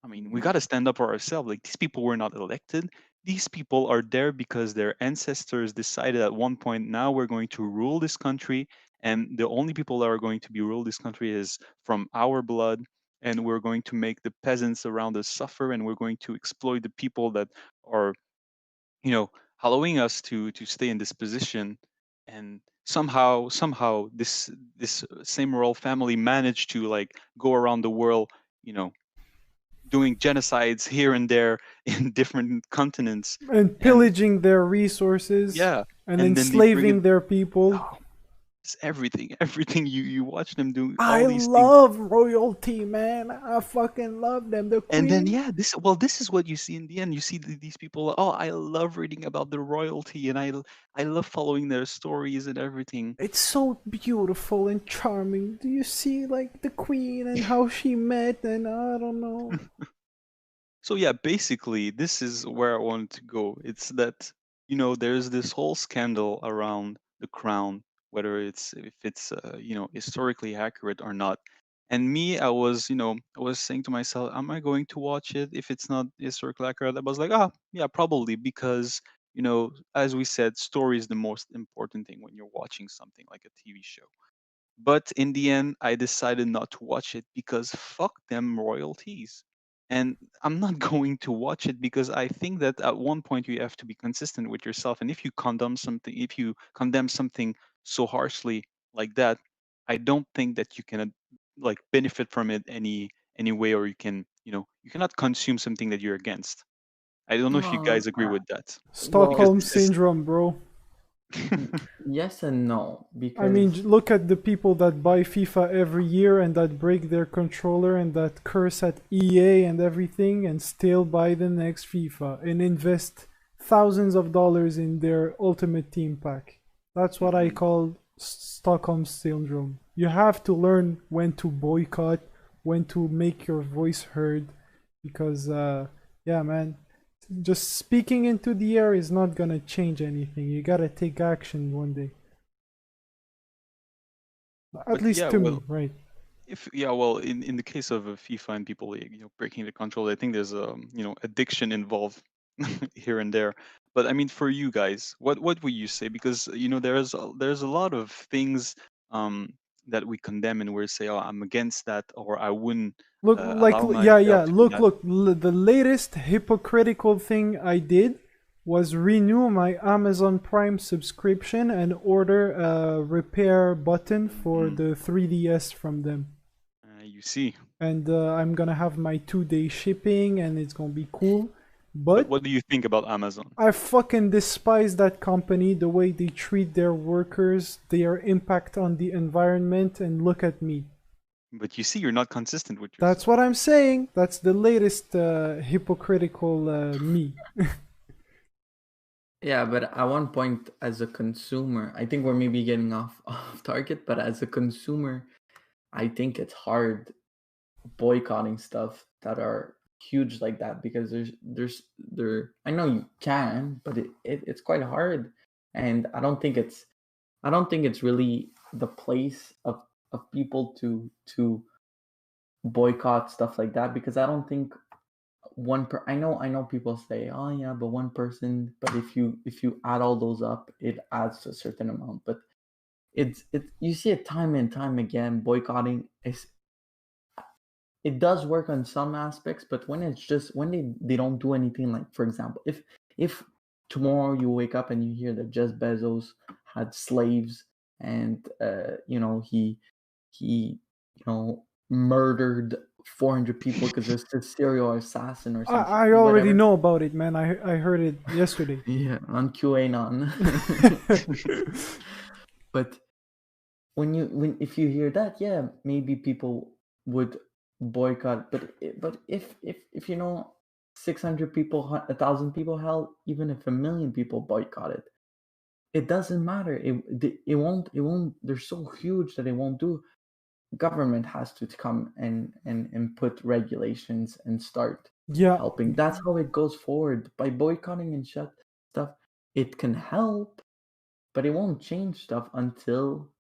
I mean, we got to stand up for ourselves. Like, these people were not elected. These people are there because their ancestors decided at one point, now we're going to rule this country. And the only people that are going to be rule this country is from our blood. And we're going to make the peasants around us suffer. And we're going to exploit the people that are, allowing us to stay in this position. And somehow this same royal family managed to like go around the world, you know, doing genocides here and there in different continents. And And pillaging their resources yeah, and and then they bring it. enslaving their people. Oh, it's everything you watch them do I all these things. love royalty, man. I fucking love them. The And then queen. yeah, this is what you see in the end. You see these people, oh, I love reading about the royalty and I love following their stories and everything. It's so beautiful and charming. Do you see like the queen and how she met and I don't know. So yeah, basically, this is where I wanted to go. It's that there's this whole scandal around the crown, whether if it's historically accurate or not. And me, I was saying to myself, am I going to watch it if it's not historically accurate? I was like, ah, yeah, probably because as we said, story is the most important thing when you're watching something like a TV show. But in the end, I decided not to watch it because fuck them royalties. And I'm not going to watch it because I think that at one point you have to be consistent with yourself. And if you condemn something so harshly like that, I don't think that you can like benefit from it any way, or you cannot consume something that you're against. I don't know if you Uh, guys agree with that. well, Stockholm Because this is syndrome, bro. Yes and no, I mean, because look at the people that buy FIFA every year and that break their controller and that curse at EA and everything and still buy the next FIFA and invest thousands of dollars in their Ultimate Team pack. That's what I Mhm. call Stockholm Syndrome. You have to learn when to boycott, when to make your voice heard, because, yeah, man, just speaking into the air is not gonna change anything. You gotta take action one day. At But least yeah, to well, me, right? if yeah, well, in the case of FIFA and people breaking the control, I think there's addiction involved here and there. But I mean, for you guys, what would you say? Because there's a lot of things um that we condemn and we say, oh, I'm against that, or I wouldn't Look, allow yeah, myself yeah. to do Look, that. look. The latest hypocritical thing I did was renew my Amazon Prime subscription and order a repair button for Mm, the 3DS from them. you see. And I'm gonna have my 2 day shipping, and it's gonna be cool. But But what do you think about Amazon? I fucking despise that company, the way they treat their workers, their impact on the environment, and look at me. But you see, you're not consistent with That's yourself. what I'm saying. That's the latest hypocritical me. yeah, but at one point, as a consumer, I think we're maybe getting off off target. But as a consumer, I think it's hard boycotting stuff that are huge like that because there. I know you can, but it's quite hard, and I don't think it's really the place of people to boycott stuff like that because I don't think I know people say, oh yeah, but one person, but if you add all those up, it adds to a certain amount. But it you see it time and time again. Boycotting is it does work on some aspects, but when it's just when they don't do anything, like for example, if tomorrow you wake up and you hear that Jeff Bezos had slaves and he murdered 400 people because there's a serial assassin or some I already whatever. know about it, man. I heard it yesterday. Yeah, on QAnon. But when if you hear that, yeah, maybe people would boycott. But but if 600 people, 1,000 people, hell, even if 1 million people boycott it, it doesn't matter. It won't. It won't. They're so huge that it won't do. Government has to come and put regulations and start Yeah, helping. That's how it goes forward. By boycotting and shut stuff, it can help, but it won't change stuff until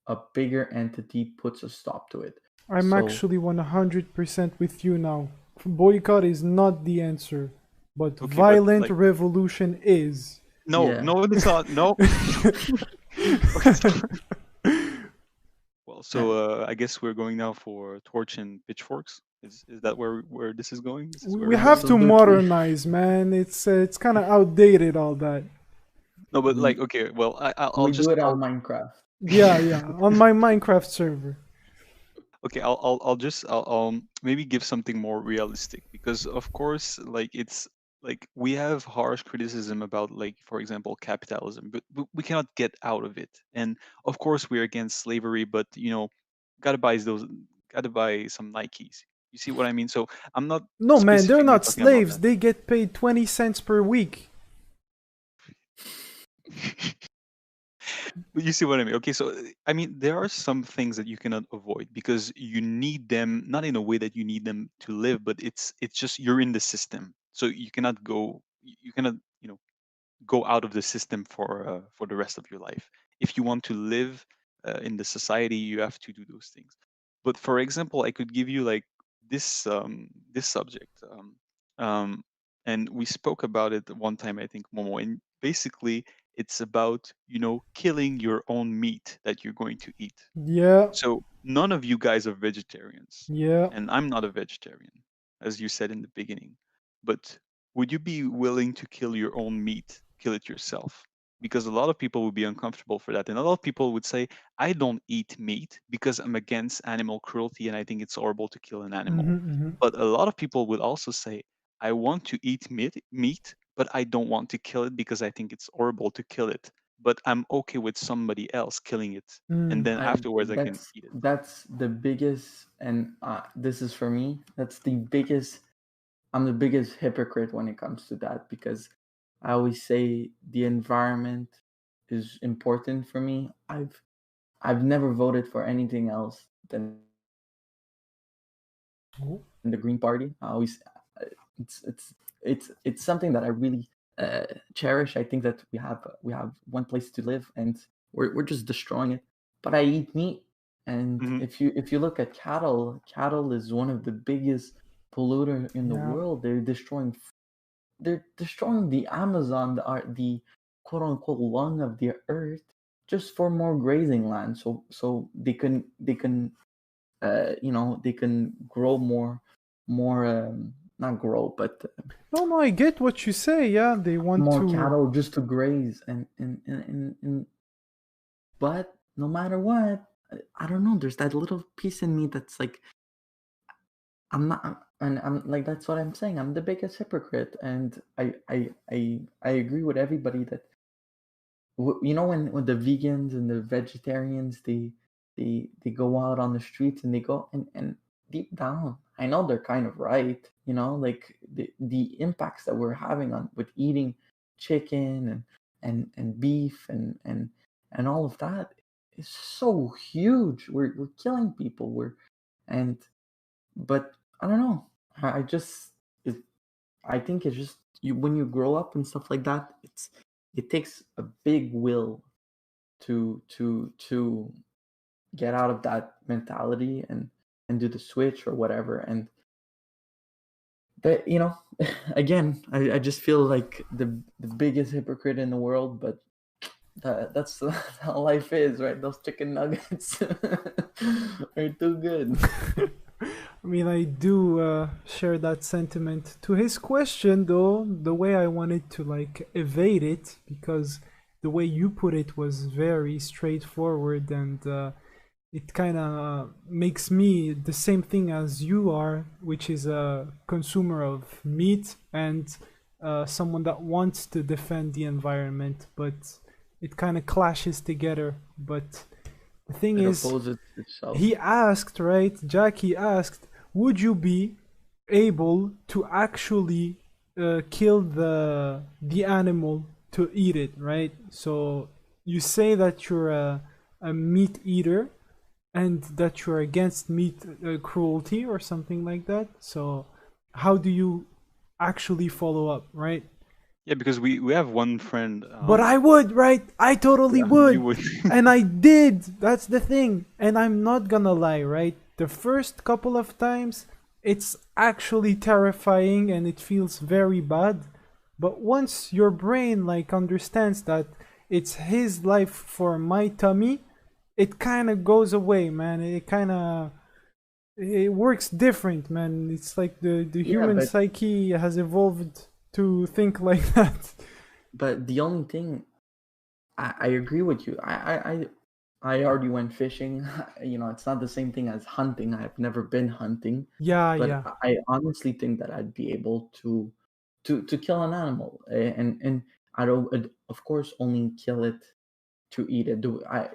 a bigger entity puts a stop to it. I'm So actually 100% with you now. Boycott is not the answer, but Okay, but violent like, revolution is. no, yeah, no, it's not. No. Okay, well, uh, so I guess we're going now for torch and pitchforks. Is that where this is going? This is where We we're have going? to absolutely. modernize, man. It's kind of outdated, all that. No, but like, We okay, well, I'll we do just it on I'll Minecraft. Yeah, yeah. On my Minecraft server. okay, I'll maybe give something more realistic because of course, like it's like we have harsh criticism about, like, for example, capitalism, but we cannot get out of it. And of course, we're against slavery, but gotta buy those, gotta buy some Nikes. You see what I mean? So I'm not No, man, they're specifically not talking about slaves. that. They get paid 20 cents per week. But you see what I mean? Okay, so I mean, there are some things that you cannot avoid because you need them, not in a way that you need them to live, but it's just you're in the system, so you cannot go, you cannot, go out of the system for the rest of your life. If you want to live in the society, you have to do those things. But for example, I could give you like this subject, um, and we spoke about it one time, I think, Momo. And basically, it's about killing your own meat that you're going to eat. Yeah, So none of you guys are vegetarians, yeah. and I'm not a vegetarian, as you said in the beginning. But would you be willing to kill your own meat, kill it yourself? Because a lot of people would be uncomfortable for that, and a lot of people would say, "I don't eat meat because I'm against animal cruelty, and I think it's horrible to kill an animal." Mm-hmm. But a lot of people would also say, "I want to eat meat, but I don't want to kill it because I think it's horrible to kill it." but I'm okay with somebody else killing it, and then afterwards I can eat it. That's the biggest, and this is for me. That's the biggest. I'm the biggest hypocrite when it comes to that, because I always say the environment is important for me. I've never voted for anything else than the Green Party. I always it's it's it's something that I really cherish. I think that we have one place to live, and we're just destroying it. But I eat meat, and Mhm. if you look at cattle is one of the biggest polluter in the Yeah. world. They're destroying the Amazon, the quote unquote lung of the earth, just for more grazing land, so they can grow more not grow, but No, I get what you say. Yeah, they want more to. cattle just to graze, and but no matter what, I don't know, there's that little piece in me that's like, I'm not, and I'm like, that's what I'm saying, I'm the biggest hypocrite, and I agree with everybody that when the vegans and the vegetarians, they go out on the streets and they go, and deep down I know they're kind of right, like the impacts that we're having on with eating chicken and beef and all of that is so huge. We're killing people, and but I don't know, I just it, I think it's just when you grow up and stuff like that, it takes a big will to get out of that mentality and do the switch or whatever. And that, again, I just feel like the biggest hypocrite in the world, but that's how life is, right? Those chicken nuggets are too good. I mean, I do share that sentiment. To his question, though, the way I wanted to like evade it, because the way you put it was very straightforward, and it kind of makes me the same thing as you are, which is a consumer of meat and someone that wants to defend the environment, but it kind of clashes together. But the thing It is, opposes itself. he asked, right? Jackie asked, would you be able to actually kill the animal to eat it, right? So you say that you're a meat eater and that you're against meat cruelty or something like that. So how do you actually follow up, right? Yeah, because we have one friend. But I would, right? I totally Yeah, You would. would. And I did. That's the thing. And I'm not gonna lie, right? The first couple of times, it's actually terrifying and it feels very bad. But once your brain like understands that it's his life for my tummy, it kind of goes away, man. It works different, man. It's like the yeah, human psyche has evolved to think like that. but the only thing, I agree with you. I already went fishing. It's not the same thing as hunting. I've never been hunting, Yeah, but yeah. I honestly think that I'd be able to kill an animal, and I don't, of course, only kill it to eat it.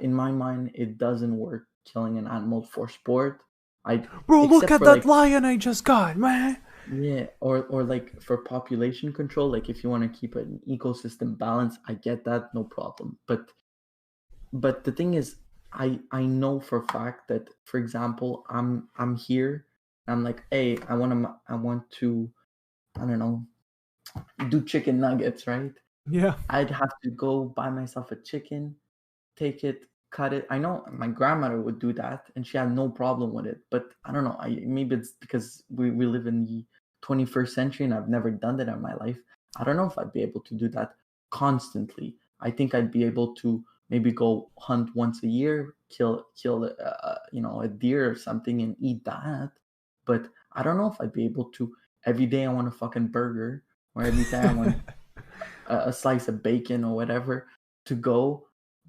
In my mind, it doesn't work killing an animal for sport. I Bro, look Except at for that like, lion I just got, man. yeah, or like for population control, like if you want to keep an ecosystem balance, I get that, no problem. But the thing is, I know for a fact that, for example, I'm here, I'm like, hey, I want to I don't know, do chicken nuggets, right? Yeah. I'd have to go buy myself a chicken, take it, cut it. I know my grandmother would do that, and she had no problem with it. But I don't know. Maybe it's because we live in the 21st century, and I've never done that in my life. I don't know if I'd be able to do that constantly. I think I'd be able to maybe go hunt once a year, kill a deer or something, and eat that. But I don't know if I'd be able to every day. I want a fucking burger, or every day I want a slice of bacon or whatever, to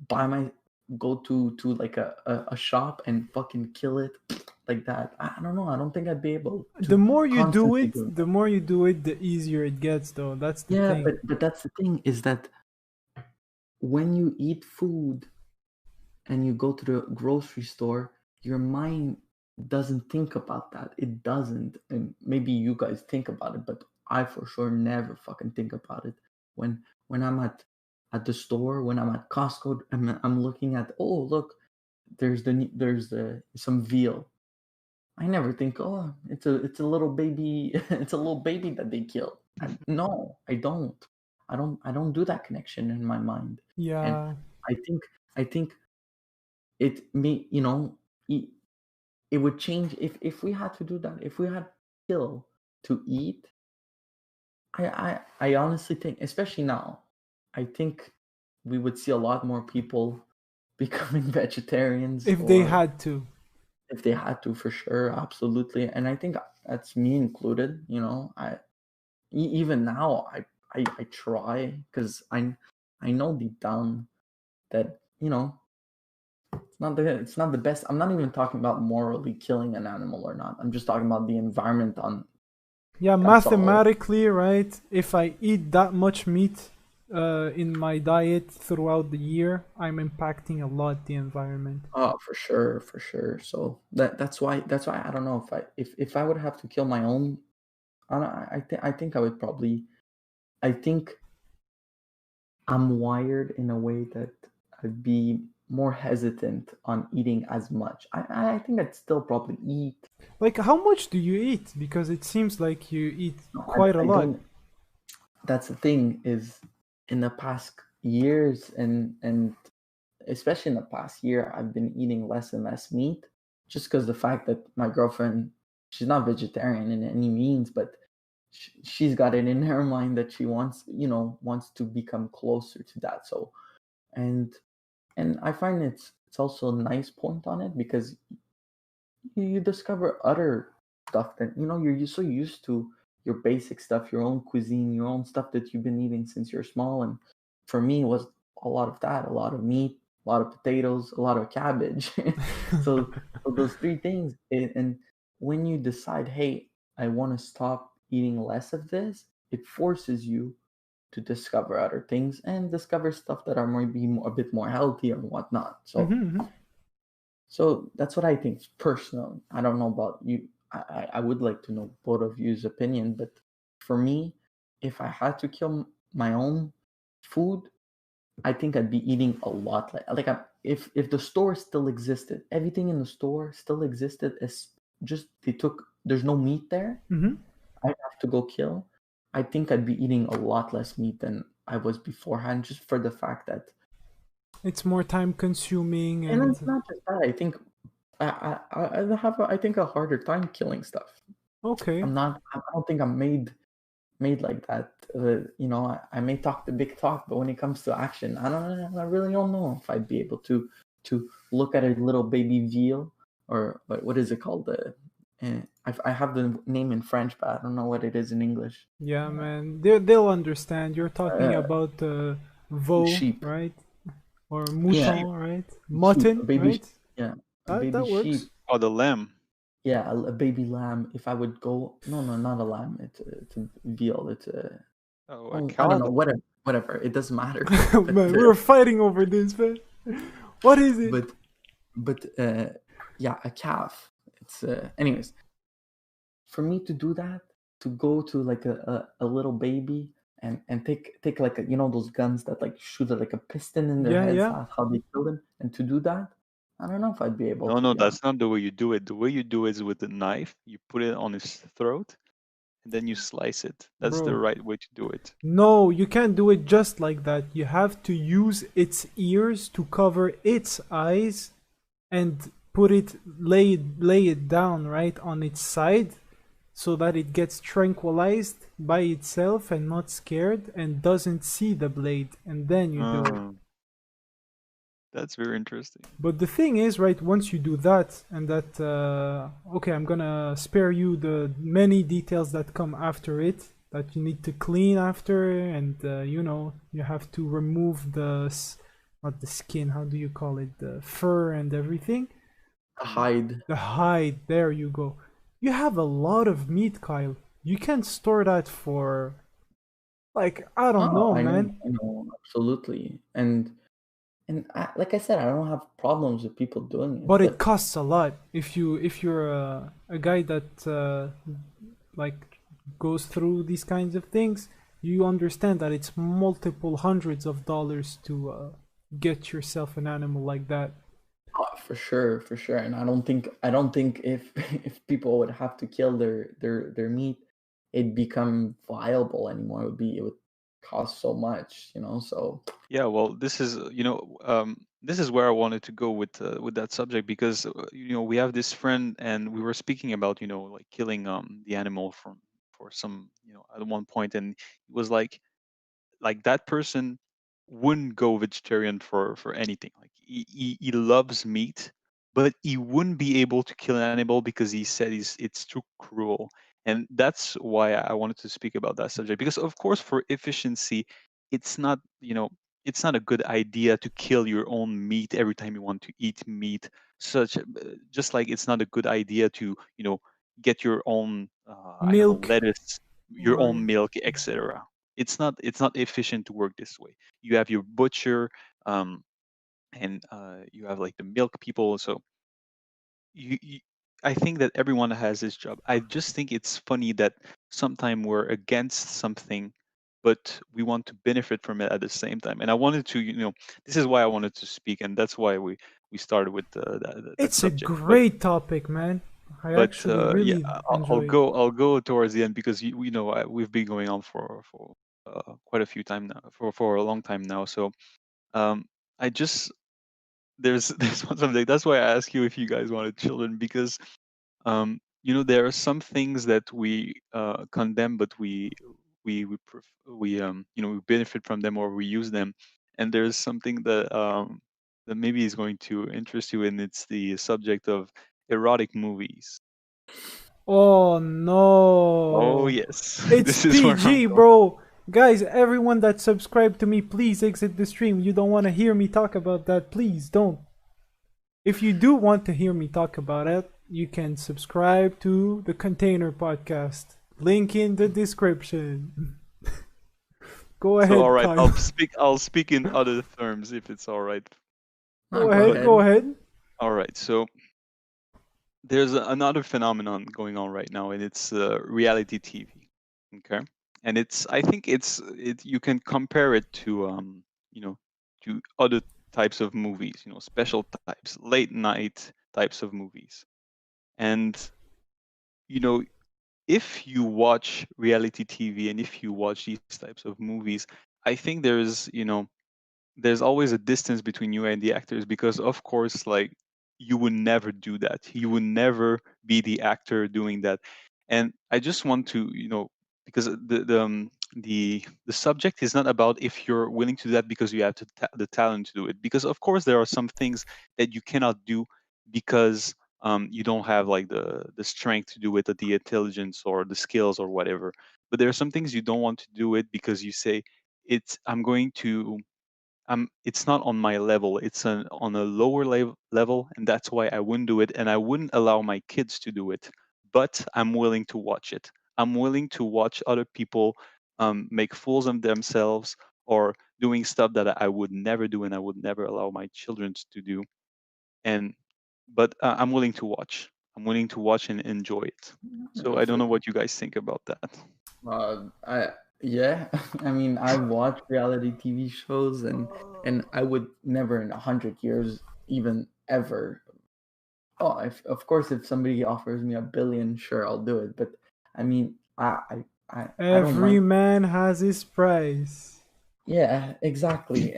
buy my go to like a shop and fucking kill it like that. I don't know. I don't think I'd be able The to more you do constantly it, do the that. more you do it, the easier it gets, though. That's the Yeah, thing. but that's the thing, is that when you eat food and you go to the grocery store, your mind doesn't think about that. It doesn't. And maybe you guys think about it, but I for sure never fucking think about it. When I'm at the store, when I'm at Costco, I'm looking at, oh look, there's the some veal. I never think, oh, it's a little baby, it's a little baby that they killed. No, I don't. I don't do that connection in my mind. And Yeah. I think it may, it would change if we had to do that. If we had to kill to eat, I honestly think, especially now, I think we would see a lot more people becoming vegetarians, If they or had to. if they had to, for sure, absolutely. And I think that's me included. Even now, I try, because I know deep down that it's not the best. I'm not even talking about morally killing an animal or not. I'm just talking about the environment on. Yeah, That's all. mathematically, right? If I eat that much meat in my diet throughout the year, I'm impacting a lot the environment. Oh, for sure, for sure. So that's why I don't know if I would have to kill my own. I think I would probably. I think I'm wired in a way that I'd be more hesitant on eating as much. I think I'd still probably eat. Like, how much do you eat? Because it seems like you eat No, quite a I lot. don't. That's the thing, is in the past years, and especially in the past year, I've been eating less and less meat, just because the fact that my girlfriend, she's not vegetarian in any means, but she's got it in her mind that she wants to become closer to that. So, and I find it's also a nice point on it, because you discover other stuff that you're so used to, your basic stuff, your own cuisine, your own stuff that you've been eating since you're small. And for me, it was a lot of that, a lot of meat, a lot of potatoes, a lot of cabbage. so, so those three things, and when you decide, hey, I want to stop eating less of this, it forces you to discover other things and discover stuff that are maybe a bit more healthy and whatnot. So Mhm. so that's what I think personally. I don't know about you. I would like to know both of you's opinion, but for me, if I had to kill my own food, I think I'd be eating a lot. If the store still existed, everything in the store still existed. It's just they took. There's no meat there. Mhm. I have to go kill. I think I'd be eating a lot less meat than I was beforehand, just for the fact that. It's more time consuming And it's and not just that. I think I have I think a harder time killing stuff. okay. I'm not. I don't think I'm made like that. I may talk the big talk, but when it comes to action, I don't. I really don't know if I'd be able to look at a little baby veal, or what is it called? I have the name in French, but I don't know what it is in English. Yeah, man. They'll understand. You're talking Uh, about veau, sheep. right? Or Yeah, mouton, right? sheep. A Mutton, baby. right? Yeah, a baby That sheep. works. Oh, the lamb. Yeah, a baby lamb. If I would go, no, no, not a lamb. It's a veal. It's a. Oh, a Oh, I cow don't know. then. Whatever. It doesn't matter. But Man, we're fighting over this, man. What is it? but but yeah, a calf. It's anyways. For me to do that, to go to like a little baby, and take like those guns that like shoot like a piston in their Yeah, heads. yeah. That's how they kill them. And to do that, I don't know if I'd be able No, to no, be honest. that's not the way you do it. The way you do it is with the knife. You put it on his throat, and then you slice it. That's the Bro. right way to do it. No, you can't do it just like that. You have to use its ears to cover its eyes and lay it down right on its side so that it gets tranquilized by itself and not scared and doesn't see the blade, and then you do it. Oh, that's very interesting. But the thing is, right, once you do that, and that, okay, I'm gonna spare you the many details that come after it, that you need to clean after, and, you have to remove not the skin, how do you call it, the fur and everything. A Mm. hide. The hide, there you go. You have a lot of meat, Kyle. You can store that for Like, I don't Oh, know, man. I know, absolutely. And like I said, I don't have problems with people doing it, But it but costs a lot. If you're a guy that like goes through these kinds of things, you understand that it's multiple hundreds of dollars to get yourself an animal like that. for sure. And I don't think if if people would have to kill their meat, it'd become viable anymore. It would cost so much, you know. So Yeah, well, this is where I wanted to go with that subject because we have this friend and we were speaking about like killing the animal from for some at one point, and it was like that person wouldn't go vegetarian for anything. Like he loves meat, but he wouldn't be able to kill an animal because he said it's too cruel. And that's why I wanted to speak about that subject, because of course for efficiency, it's not it's not a good idea to kill your own meat every time you want to eat meat. Just like it's not a good idea to get your own I don't know, Milk, lettuce, your or own milk, etc. It's not efficient to work this way. You have your butcher, um, and you have like the milk people. So you I think that everyone has his job. I just think it's funny that sometimes we're against something, but we want to benefit from it at the same time. And I wanted to, this is why I wanted to speak, and that's why we started with that it's a subject. But great topic, man. I but actually yeah, really I'll enjoy it. go towards the end because we've been going on for quite a few time now, for a long time now. So um, I just there's one something. That's why I ask you if you guys wanted children, because there are some things that we condemn, but we benefit from them, or we use them. And there's something that maybe is going to interest you, and it's the subject of erotic movies. Oh Oh no. yes, It's this is where I'm PG, going. bro. Guys, everyone that subscribed to me, please exit the stream. You don't want to hear me talk about that. Please don't. If you do want to hear me talk about it, you can subscribe to the Container Podcast. Link in the description. Go So all ahead, right, I'll Kyle. speak. I'll speak in other terms if it's all right. no, Go go ahead, But go ahead. ahead. all right, so there's another phenomenon going on right now, and it's reality TV. Okay, and I think you can compare it to you know to other types of movies, special types, late night types of movies. And you know if you watch reality TV and if you watch these types of movies, I think there's always a distance between you and the actors, because of course, like, you would never do that, you would never be the actor doing that. And I just want to because the subject is not about if you're willing to do that because you have the talent to do it, because of course there are some things that you cannot do because you don't have like the strength to do it, or the intelligence or the skills or whatever. But there are some things you don't want to do it because you say I'm going to it's not on my level, it's on a lower level, and that's why I wouldn't do it, and I wouldn't allow my kids to do it. But I'm willing to watch it. I'm willing to watch other people make fools of themselves, or doing stuff that I would never do and I would never allow my children to do. And but I'm willing to watch. I'm willing to watch and enjoy it. So I That's don't know it. what you guys think about that. I yeah, I mean, I've watched reality TV shows, and I would never in 100 years, even ever. Oh, of course, if somebody offers me $1 billion, sure, I'll do it. But I mean, I don't Every like. man has his price. Yeah, exactly.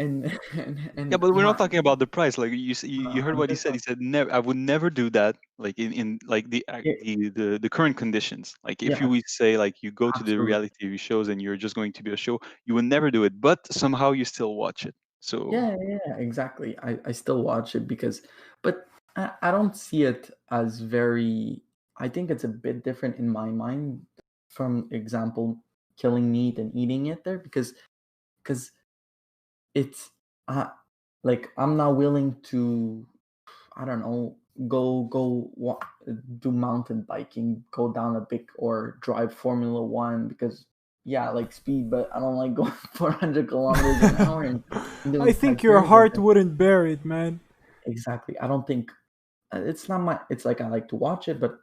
Yeah, And but we're not my talking about the price. Like you heard I'm what he just said. He said, "Never, I would never do that." Like in like yeah, the current conditions. Like if you yeah, would say like you go to the absolutely. reality TV shows and you're just going to be a show, you would never do it. But somehow you still watch it. So Yeah, exactly. I still watch it because, but I don't see it as very. I think it's a bit different in my mind from example killing meat and eating it there because it's uh, like I'm not willing to, I don't know, do mountain biking, go down a big or drive Formula One because yeah, like speed, but I don't like going 400 kilometers an hour and doing I think five your turns. And heart wouldn't bear it, man. exactly. I don't think it's not my. It's like I like to watch it, but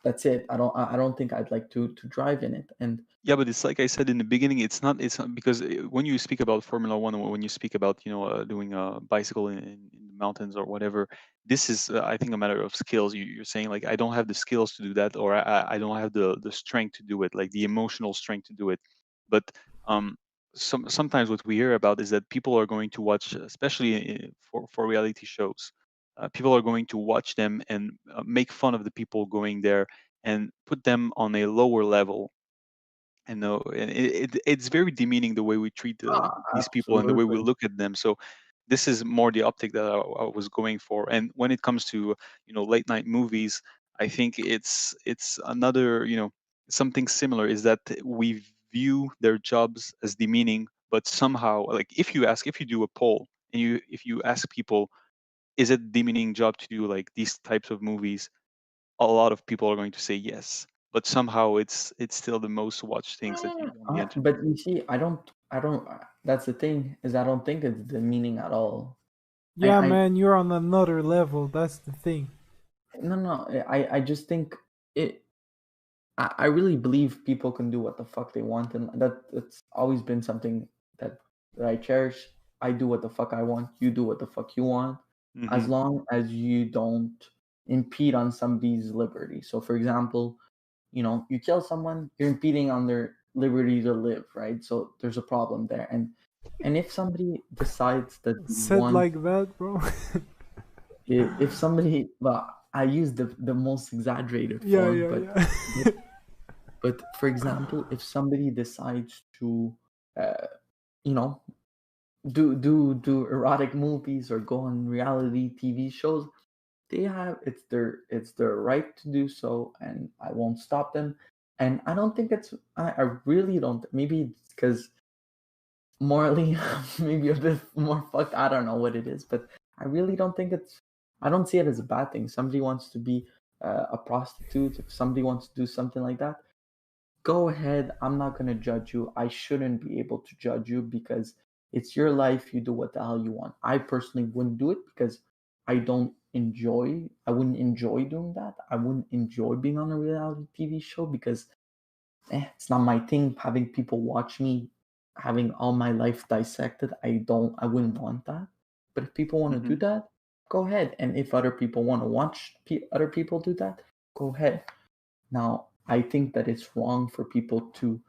that's it. I don't think I'd like to drive in it. And Yeah, but it's like I said in the beginning. It's not because when you speak about Formula One, or when you speak about doing a bicycle in the mountains or whatever, this is I think a matter of skills. You're saying like I don't have the skills to do that, or I don't have the strength to do it, like the emotional strength to do it. But um, sometimes what we hear about is that people are going to watch, especially for reality shows. People are going to watch them and make fun of the people going there and put them on a lower level. I know, and it's very demeaning the way we treat these people and the way we absolutely. look at them. So this is more the optic that I was going for. And when it comes to late night movies, I think it's another something similar is that we view their jobs as demeaning, but somehow like if you do a poll and if you ask people, is it demeaning job to do like these types of movies? A lot of people are going to say yes, but somehow it's still the most watched things that you on the internet. But you see, I don't. That's the thing is, I don't think it's the meaning at all. Yeah, I man, you're on another level. That's the thing. no. I just think it. I really believe people can do what the fuck they want, and that's always been something that I cherish. I do what the fuck I want. You do what the fuck you want, as Hmm. long as you don't impede on somebody's liberty. So, for example, you kill someone, you're impeding on their liberty to live, right? So there's a problem there. And if somebody decides that they Said want, like that, bro. if somebody, well, I use the most exaggerated Yeah, form, yeah, but yeah. for example, if somebody decides to, uh, you know, do erotic movies or go on reality TV shows, they have it's their right to do so, and I won't stop them. And I don't think I really don't. Maybe it's because morally, maybe a bit more fucked. I don't know what it is, but I really don't think I don't see it as a bad thing. Somebody wants to be a prostitute. If somebody wants to do something like that, go ahead. I'm not going to judge you. I shouldn't be able to judge you because it's your life. You do what the hell you want. I personally wouldn't do it because I wouldn't enjoy doing that. I wouldn't enjoy being on a reality TV show because it's not my thing. Having people watch me, having all my life dissected, I wouldn't want that. But if people want to do Hmm. that, go ahead. And if other people want to watch other people do that, go ahead. Now, I think that it's wrong for people to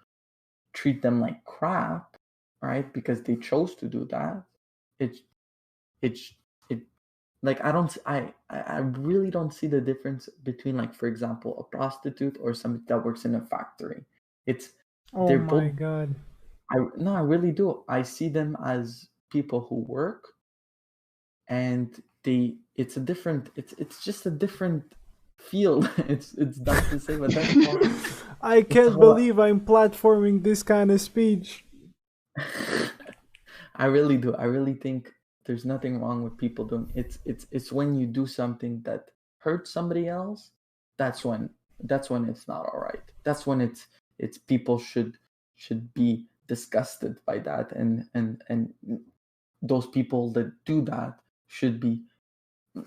treat them like crap, right? Because they chose to do that. It's it's it like I really don't see the difference between, like, for example, a prostitute or somebody that works in a factory. It's Oh they're my both god. I no, I really do. I see them as people who work, and it's just a different field. It's dumb to say, but that's all. I It's can't how believe I'm platforming this kind of speech. I really do. I really think there's nothing wrong with people doing it's when you do something that hurts somebody else, that's when that's when it's not all right. That's when it's people should be disgusted by that, and those people that do that should be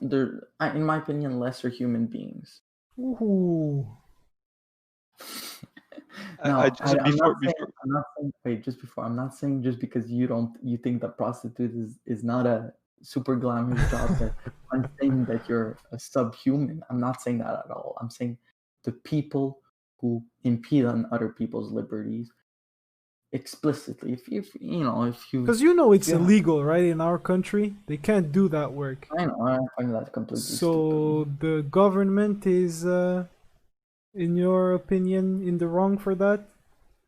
they're in my opinion lesser human beings. Ooh. I Now, just before I'm not saying, wait, just before, I'm not saying just because you think that prostitute is not a super glamorous job that I'm saying that you're a subhuman. I'm not saying that at all. I'm saying the people who impede on other people's liberties explicitly. If you know, Because if it's you have, illegal, right? In our country, they can't do that work. I know, I find that completely stupid. So the government is, in your opinion, in the wrong for that?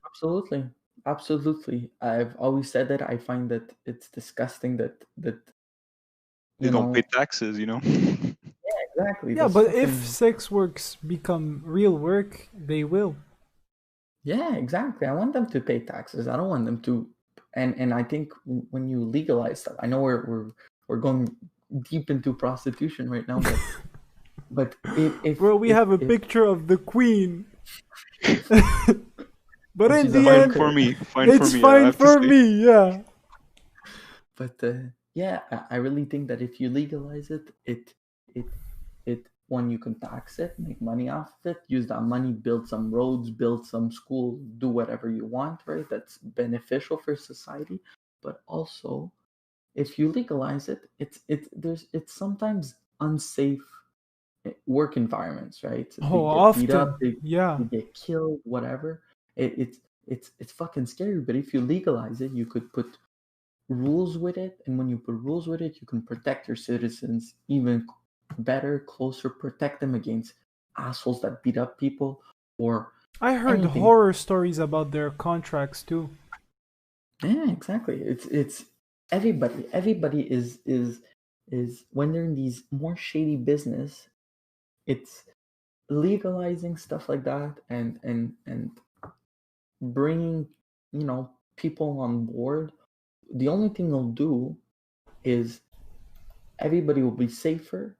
Absolutely. Absolutely. I've always said that I find that it's disgusting that they you don't pay know taxes. exactly Yeah, this but if fucking sex works become real work, they will. yeah, exactly. I want them to pay taxes. I don't want them to and I think when you legalize stuff, I know we're going deep into prostitution right now, but Bro, we have a if picture of the queen. But which in is a the hard Fine end, for critic. me. Fine for it's me. I fine have to for say. me. Yeah. But yeah, I really think that if you legalize it, one, you can tax it, make money off of it, use that money, build some roads, build some schools, do whatever you want, right? That's beneficial for society. But also, if you legalize it, it's sometimes unsafe work environments, right? Oh, They get beat up, often. Yeah. they get killed, whatever. It's fucking scary. But if you legalize it, you could put rules with it, and when you put rules with it, you can protect your citizens even better, closer, protect them against assholes that beat up people or I heard anything. horror stories about their contracts too. Yeah, exactly. It's everybody is when they're in these more shady business, it's legalizing stuff like that and bringing, people on board. The only thing they'll do is everybody will be safer.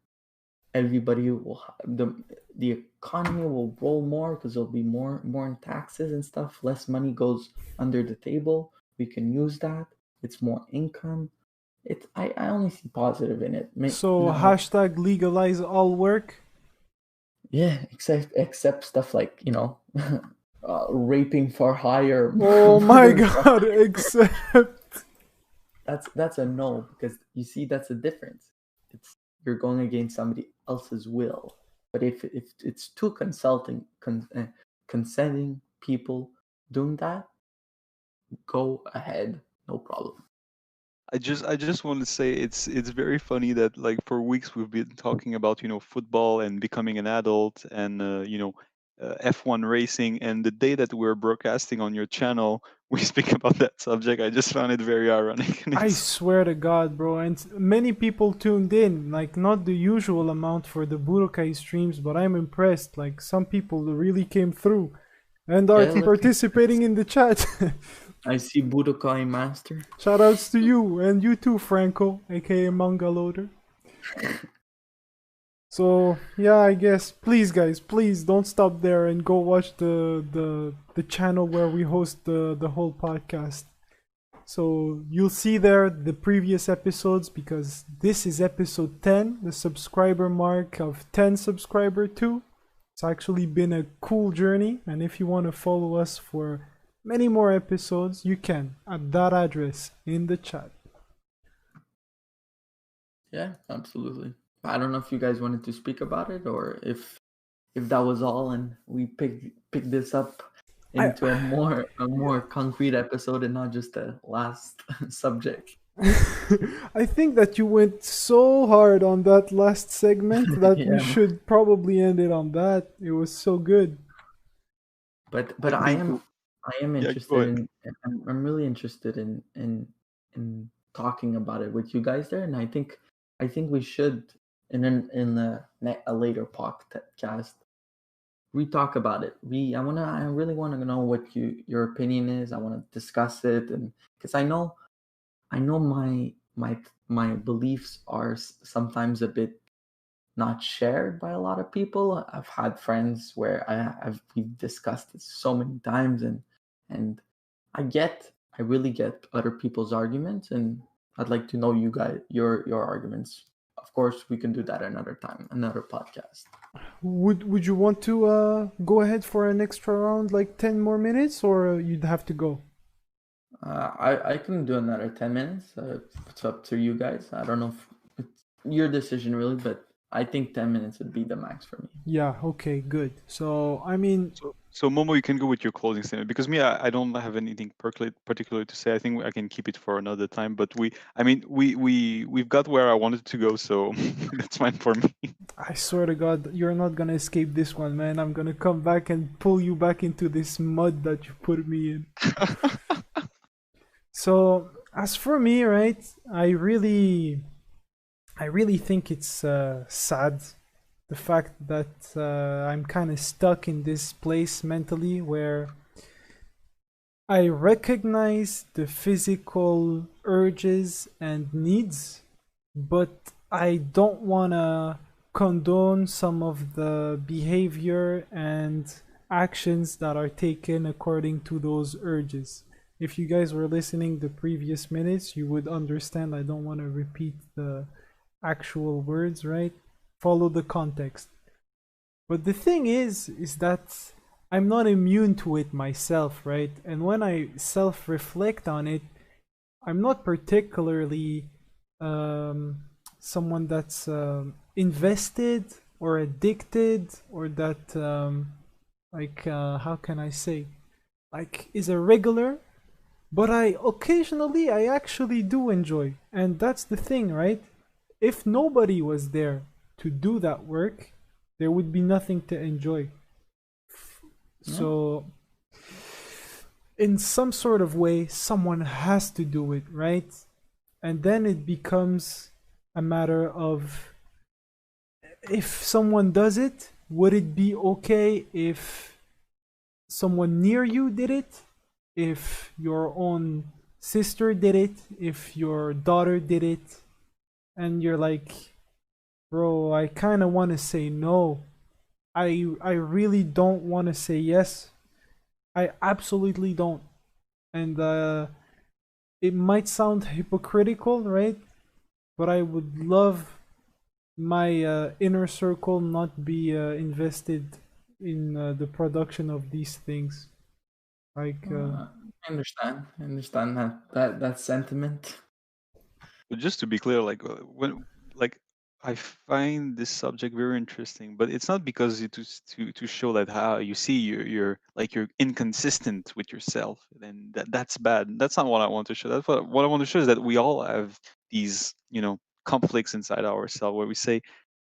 Everybody will the economy will roll more because there'll be more in taxes and stuff. Less money goes under the table. We can use that. It's more income. I only see positive in it. So Now, hashtag legalize all work. yeah, except stuff like raping for hire, Oh my murder for god, hire. except That's a no, because you see that's the difference. It's You're going against somebody else's will. But if it's two consenting people doing that, go ahead, no problem. I just want to say it's very funny that like for weeks we've been talking about football and becoming an adult and F1 racing, and the day that we're broadcasting on your channel we speak about that subject. I just found it very ironic, and I it's swear to God, bro, and many people tuned in, like not the usual amount for the Budokai streams, but I'm impressed. Like some people really came through and are Yeah, look, participating in the chat. I see Budokai Master. Shoutouts to you and you too, Franco, aka Manga Loader. So yeah, I guess please guys, please don't stop there and go watch the channel where we host the whole podcast. So you'll see there the previous episodes because this is episode 10, the subscriber mark of 10 subscriber too. It's actually been a cool journey, and if you want to follow us for many more episodes, you can at that address in the chat. Yeah, absolutely. I don't know if you guys wanted to speak about it or if that was all and we pick this up into a more concrete episode and not just the last subject. I think that you went so hard on that last segment that we Yeah, should probably end it on that. It was so good. but I I think am yeah, go interested ahead. I'm really interested in talking about it with you guys there, and I think we should in a later podcast we talk about it. I really want to know what your opinion is. I want to discuss it, and because I know my beliefs are sometimes a bit not shared by a lot of people. I've had friends where we've discussed it so many times, and I really get other people's arguments, and I'd like to know you guys your arguments. Of course, we can do that another time, another podcast. Would you want to go ahead for an extra round, like 10 more minutes, or you'd have to go? I can do another 10 minutes. It's up to you guys. I don't know if it's your decision really, but I think 10 minutes would be the max for me. Yeah, okay, good. So, I mean, So Momo, you can go with your closing statement because me, I don't have anything particular to say. I think I can keep it for another time. But we've got where I wanted to go, so that's fine for me. I swear to God, you're not gonna escape this one, man. I'm gonna come back and pull you back into this mud that you put me in. So, as for me, right, I really think it's sad the fact that I'm kind of stuck in this place mentally where I recognize the physical urges and needs, but I don't want to condone some of the behavior and actions that are taken according to those urges. If you guys were listening the previous minutes, you would understand. I don't want to repeat the actual words, right? Follow the context. But the thing is that I'm not immune to it myself, right? And when I self reflect on it, I'm not particularly um, someone that's invested or addicted or that, how can I say, like, is a regular. But I actually do enjoy. And that's the thing, right? If nobody was there to do that work, there would be nothing to enjoy. Yeah. So, in some sort of way, someone has to do it, right? And then it becomes a matter of if someone does it, would it be okay if someone near you did it? If your own sister did it? If your daughter did it? And you're like, bro, I kind of want to say no. I really don't want to say yes. I absolutely don't. And it might sound hypocritical, right? But I would love my inner circle not be invested in the production of these things. Like, I understand that sentiment. But just to be clear, like like I find this subject very interesting, but it's not because to show that how you see you're like you're inconsistent with yourself, then that's bad. That's not what I want to show. That's what I want to show is that we all have these conflicts inside ourselves where we say,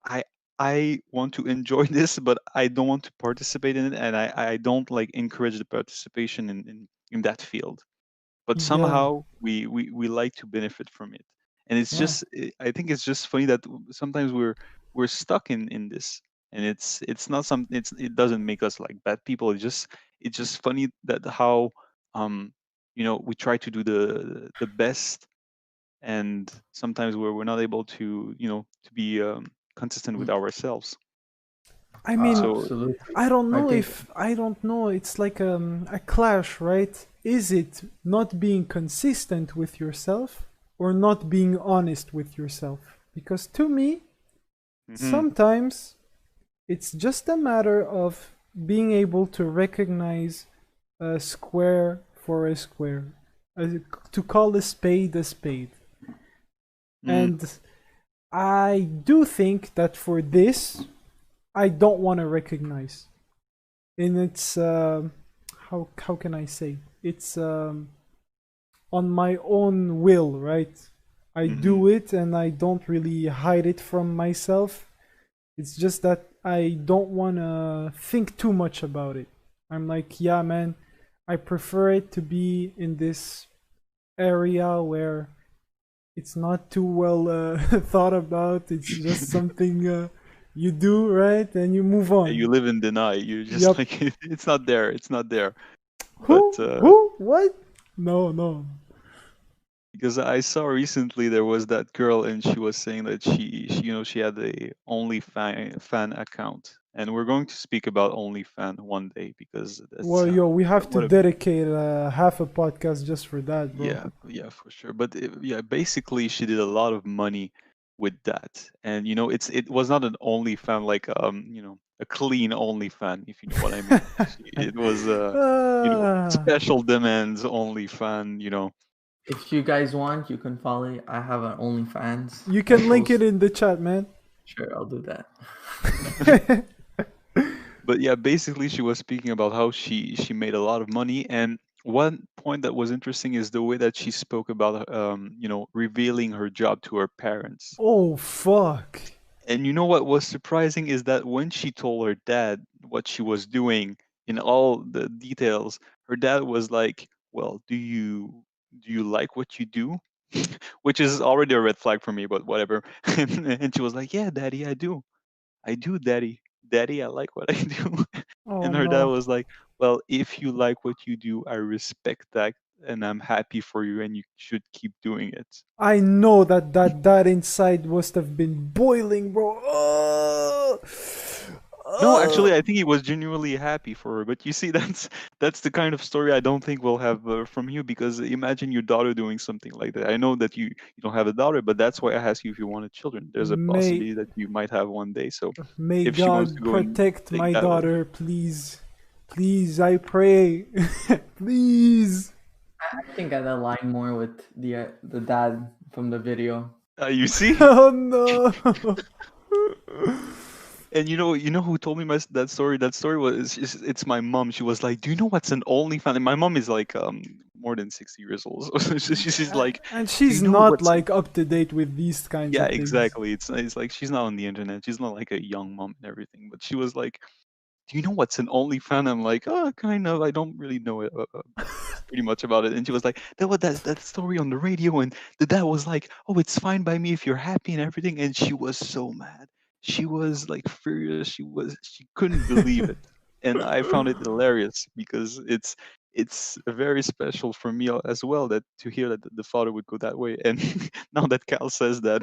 I I want to enjoy this, but I don't want to participate in it, and I don't like encourage the participation in that field, but yeah, somehow we like to benefit from it. And it's Yeah. just I think it's just funny that sometimes we're stuck in this, and it's not some it doesn't make us like bad people. It's just funny that how um we try to do the best, and sometimes we're not able to be consistent with Mm. ourselves. I mean, So Absolutely. I don't I know think if I don't know. It's like a clash, right? Is it not being consistent with yourself or not being honest with yourself? Because to me, mhm. sometimes it's just a matter of being able to recognize a square for a square, to call a spade a spade. Mm, And I do think that for this, I don't want to recognize. And it's how can I say? It's on my own will, right? I mhm. do it and I don't really hide it from myself. It's just that I don't want to think too much about it. I'm like, yeah, man, I prefer it to be in this area where it's not too well thought about. It's just something you do, right? And you move Yeah, on. you live in deny. You just Yup. like it's not there. It's not there. But Who? Who? What? No, no. because I saw recently there was that girl and she was saying that she had a OnlyFan account, and we're going to speak about OnlyFan one day because that's Well, yo, we have to what a dedicate half a podcast just for that, bro. yeah, for sure. But yeah, basically she did a lot of money with that, and it was not an OnlyFan like a clean OnlyFan, if you know what I mean. It was Ah, special demands OnlyFan. if you guys want, you can follow. I have an OnlyFans. you I can link it post. in the chat, man. Sure, I'll do that. But yeah, basically she was speaking about how she made a lot of money, and one point that was interesting is the way that she spoke about revealing her job to her parents. Oh, fuck. And you know what was surprising is that when she told her dad what she was doing in all the details, her dad was like, "Well, do you like what you do?" Which is already a red flag for me, but whatever. And she was like, "Yeah, daddy, I do. I do, daddy. Daddy, I like what I do." Oh, And her dad no. was like, "Well, if you like what you do, I respect that, and I'm happy for you, and you should keep doing it." I know that inside must have been boiling, bro. Oh, No, actually, I think he was genuinely happy for her. But you see, that's the kind of story I don't think we'll have from you, because imagine your daughter doing something like that. I know that you don't have a daughter, but that's why I asked you if you wanted children. There's a May possibility that you might have one day. So May if she wants to God go and protect take my that way, daughter, please. Please, I pray. Please. I think I'd align more with the dad from the video. you see. Oh no. And you know who told me that story? That story was it's my mom. She was like, "Do you know what's an OnlyFans?" And my mom is like more than 60 years old. So she's like, And "Do she's you know not what's like up to date with these kinds Yeah, of things. exactly. It's like she's not on the internet. She's not like a young mom and everything." But she was like, "Do you know what's an OnlyFans?" I'm like, "Oh, kind of. I don't really know it, pretty much about it." And she was like, "There was that story on the radio, and the dad was like, 'Oh, it's fine by me if you're happy and everything.'" And she was so mad. She was like furious. She couldn't believe it, and I found it hilarious because it's very special for me as well, that to hear that the father would go that way. And now that Cal says that,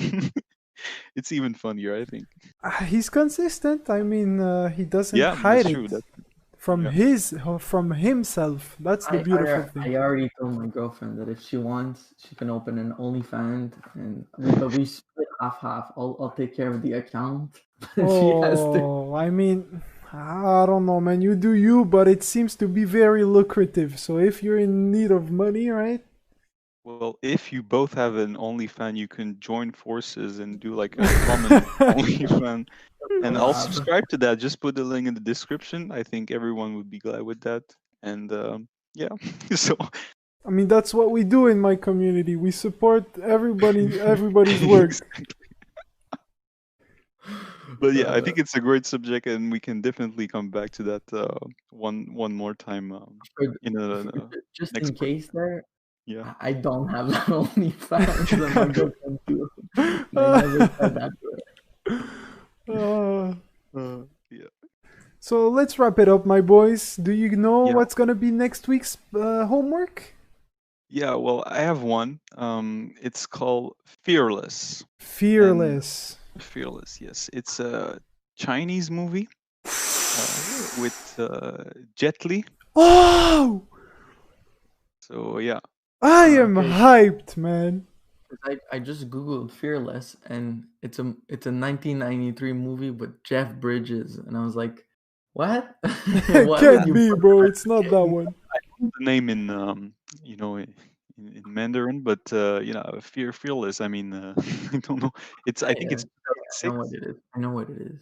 it's even funnier, I think. He's consistent. I mean, he doesn't Yeah, hide that's true. it Yeah. from himself. That's the beautiful thing. I already told my girlfriend that if she wants, she can open an OnlyFans, but we split half. I'll take care of the account. She has to. Oh, I mean, I don't know, man. You do you, but it seems to be very lucrative. So if you're in need of money, right? Well, if you both have an OnlyFans, you can join forces and do like a common OnlyFans. And I'll Collab. subscribe to that. Just put the link in the description. I think everyone would be glad with that. And yeah, so I mean, that's what we do in my community. We support everybody's work. Exactly. But yeah, I think it's a great subject, and we can definitely come back to that one more time For- in a just next in part. case there, Yeah. I don't have that OnlyFans, and my girlfriend too. And I never said that to her. Yeah. So let's wrap it up, my boys. Do you know Yeah. what's gonna be next week's homework? Yeah. Well, I have one. It's called Fearless. And Fearless. Fearless, yes. It's a Chinese movie with Jet Li. Oh, So yeah, I am Okay. hyped, man. I just googled Fearless, and it's a 1993 movie with Jeff Bridges, and I was like, what? Why would Can't you be, put bro. that? It's not that one. I know the name in in Mandarin, but Fearless. I mean, I don't know. I think Yeah, it's I know 2006. what it is. I know what it is.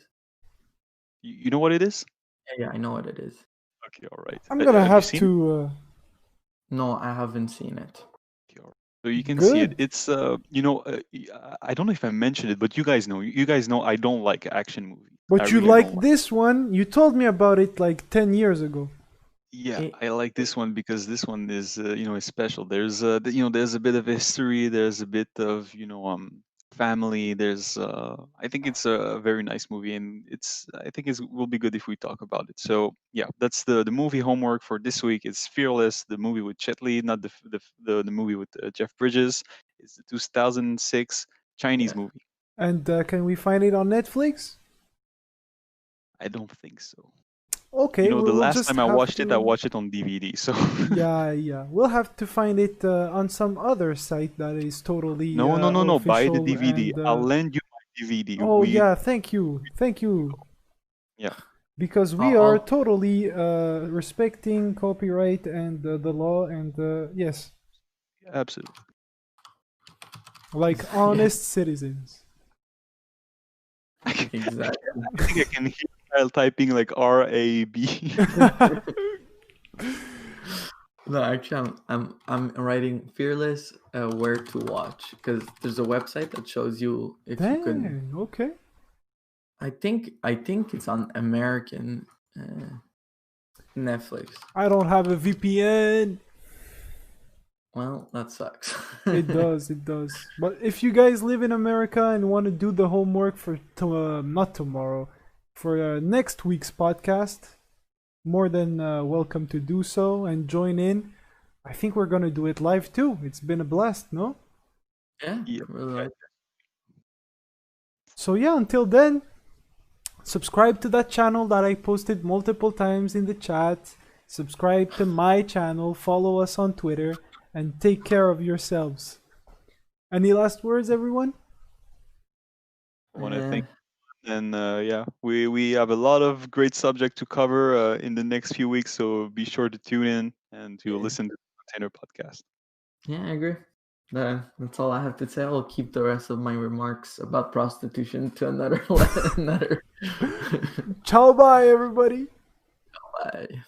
You know what it is? Yeah, I know what it is. Okay, all right. I'm gonna Have you have seen it? to. No, I haven't seen it. Okay, all right. So you can see it. Good. It's I don't know if I mentioned it, but you guys know. You guys know I don't like action movies. I But you really don't like like. this one? You told me about it like 10 years ago. Yeah, It- I like this one because this one is is special. There's there's a bit of history. There's a bit of family. There's I think it's a very nice movie, and I think it will be good if we talk about it. So yeah, that's the movie homework for this week. It's Fearless, the movie with Chet Li, not the movie with Jeff Bridges. It's the 2006 Chinese yeah. movie. And can we find it on Netflix? I don't think so. Okay, The we'll last just time I have watched it, I to. watched it on DVD. So Yeah. We'll have to find it on some other site that is totally no. Buy the official DVD. and. I'll lend you my DVD. Oh yeah, thank you. Yeah, Because we are I'll totally respecting copyright and the law and yes, absolutely. like honest citizens. I exactly. think I can hear Kyle typing like RAB. No, actually, I'm writing Fearless where to watch, because there's a website that shows you if you can. Dang, okay. I think it's on American Netflix. I don't have a VPN. Well, that sucks. It does. But if you guys live in America and want to do the homework for not tomorrow, for next week's podcast, more than welcome to do so and join in. I think we're gonna do it live too. It's been a blast, no? Yeah, Yeah. really like. So yeah, until then, subscribe to that channel that I posted multiple times in the chat. Subscribe to my channel, follow us on Twitter, and take care of yourselves. Any last words, everyone? I want to thank, and yeah, we have a lot of great subject to cover in the next few weeks, so be sure to tune in and to listen to the Container Podcast. Yeah, I agree. That's all I have to say. I'll keep the rest of my remarks about prostitution to another. Ciao, bye, everybody. Bye.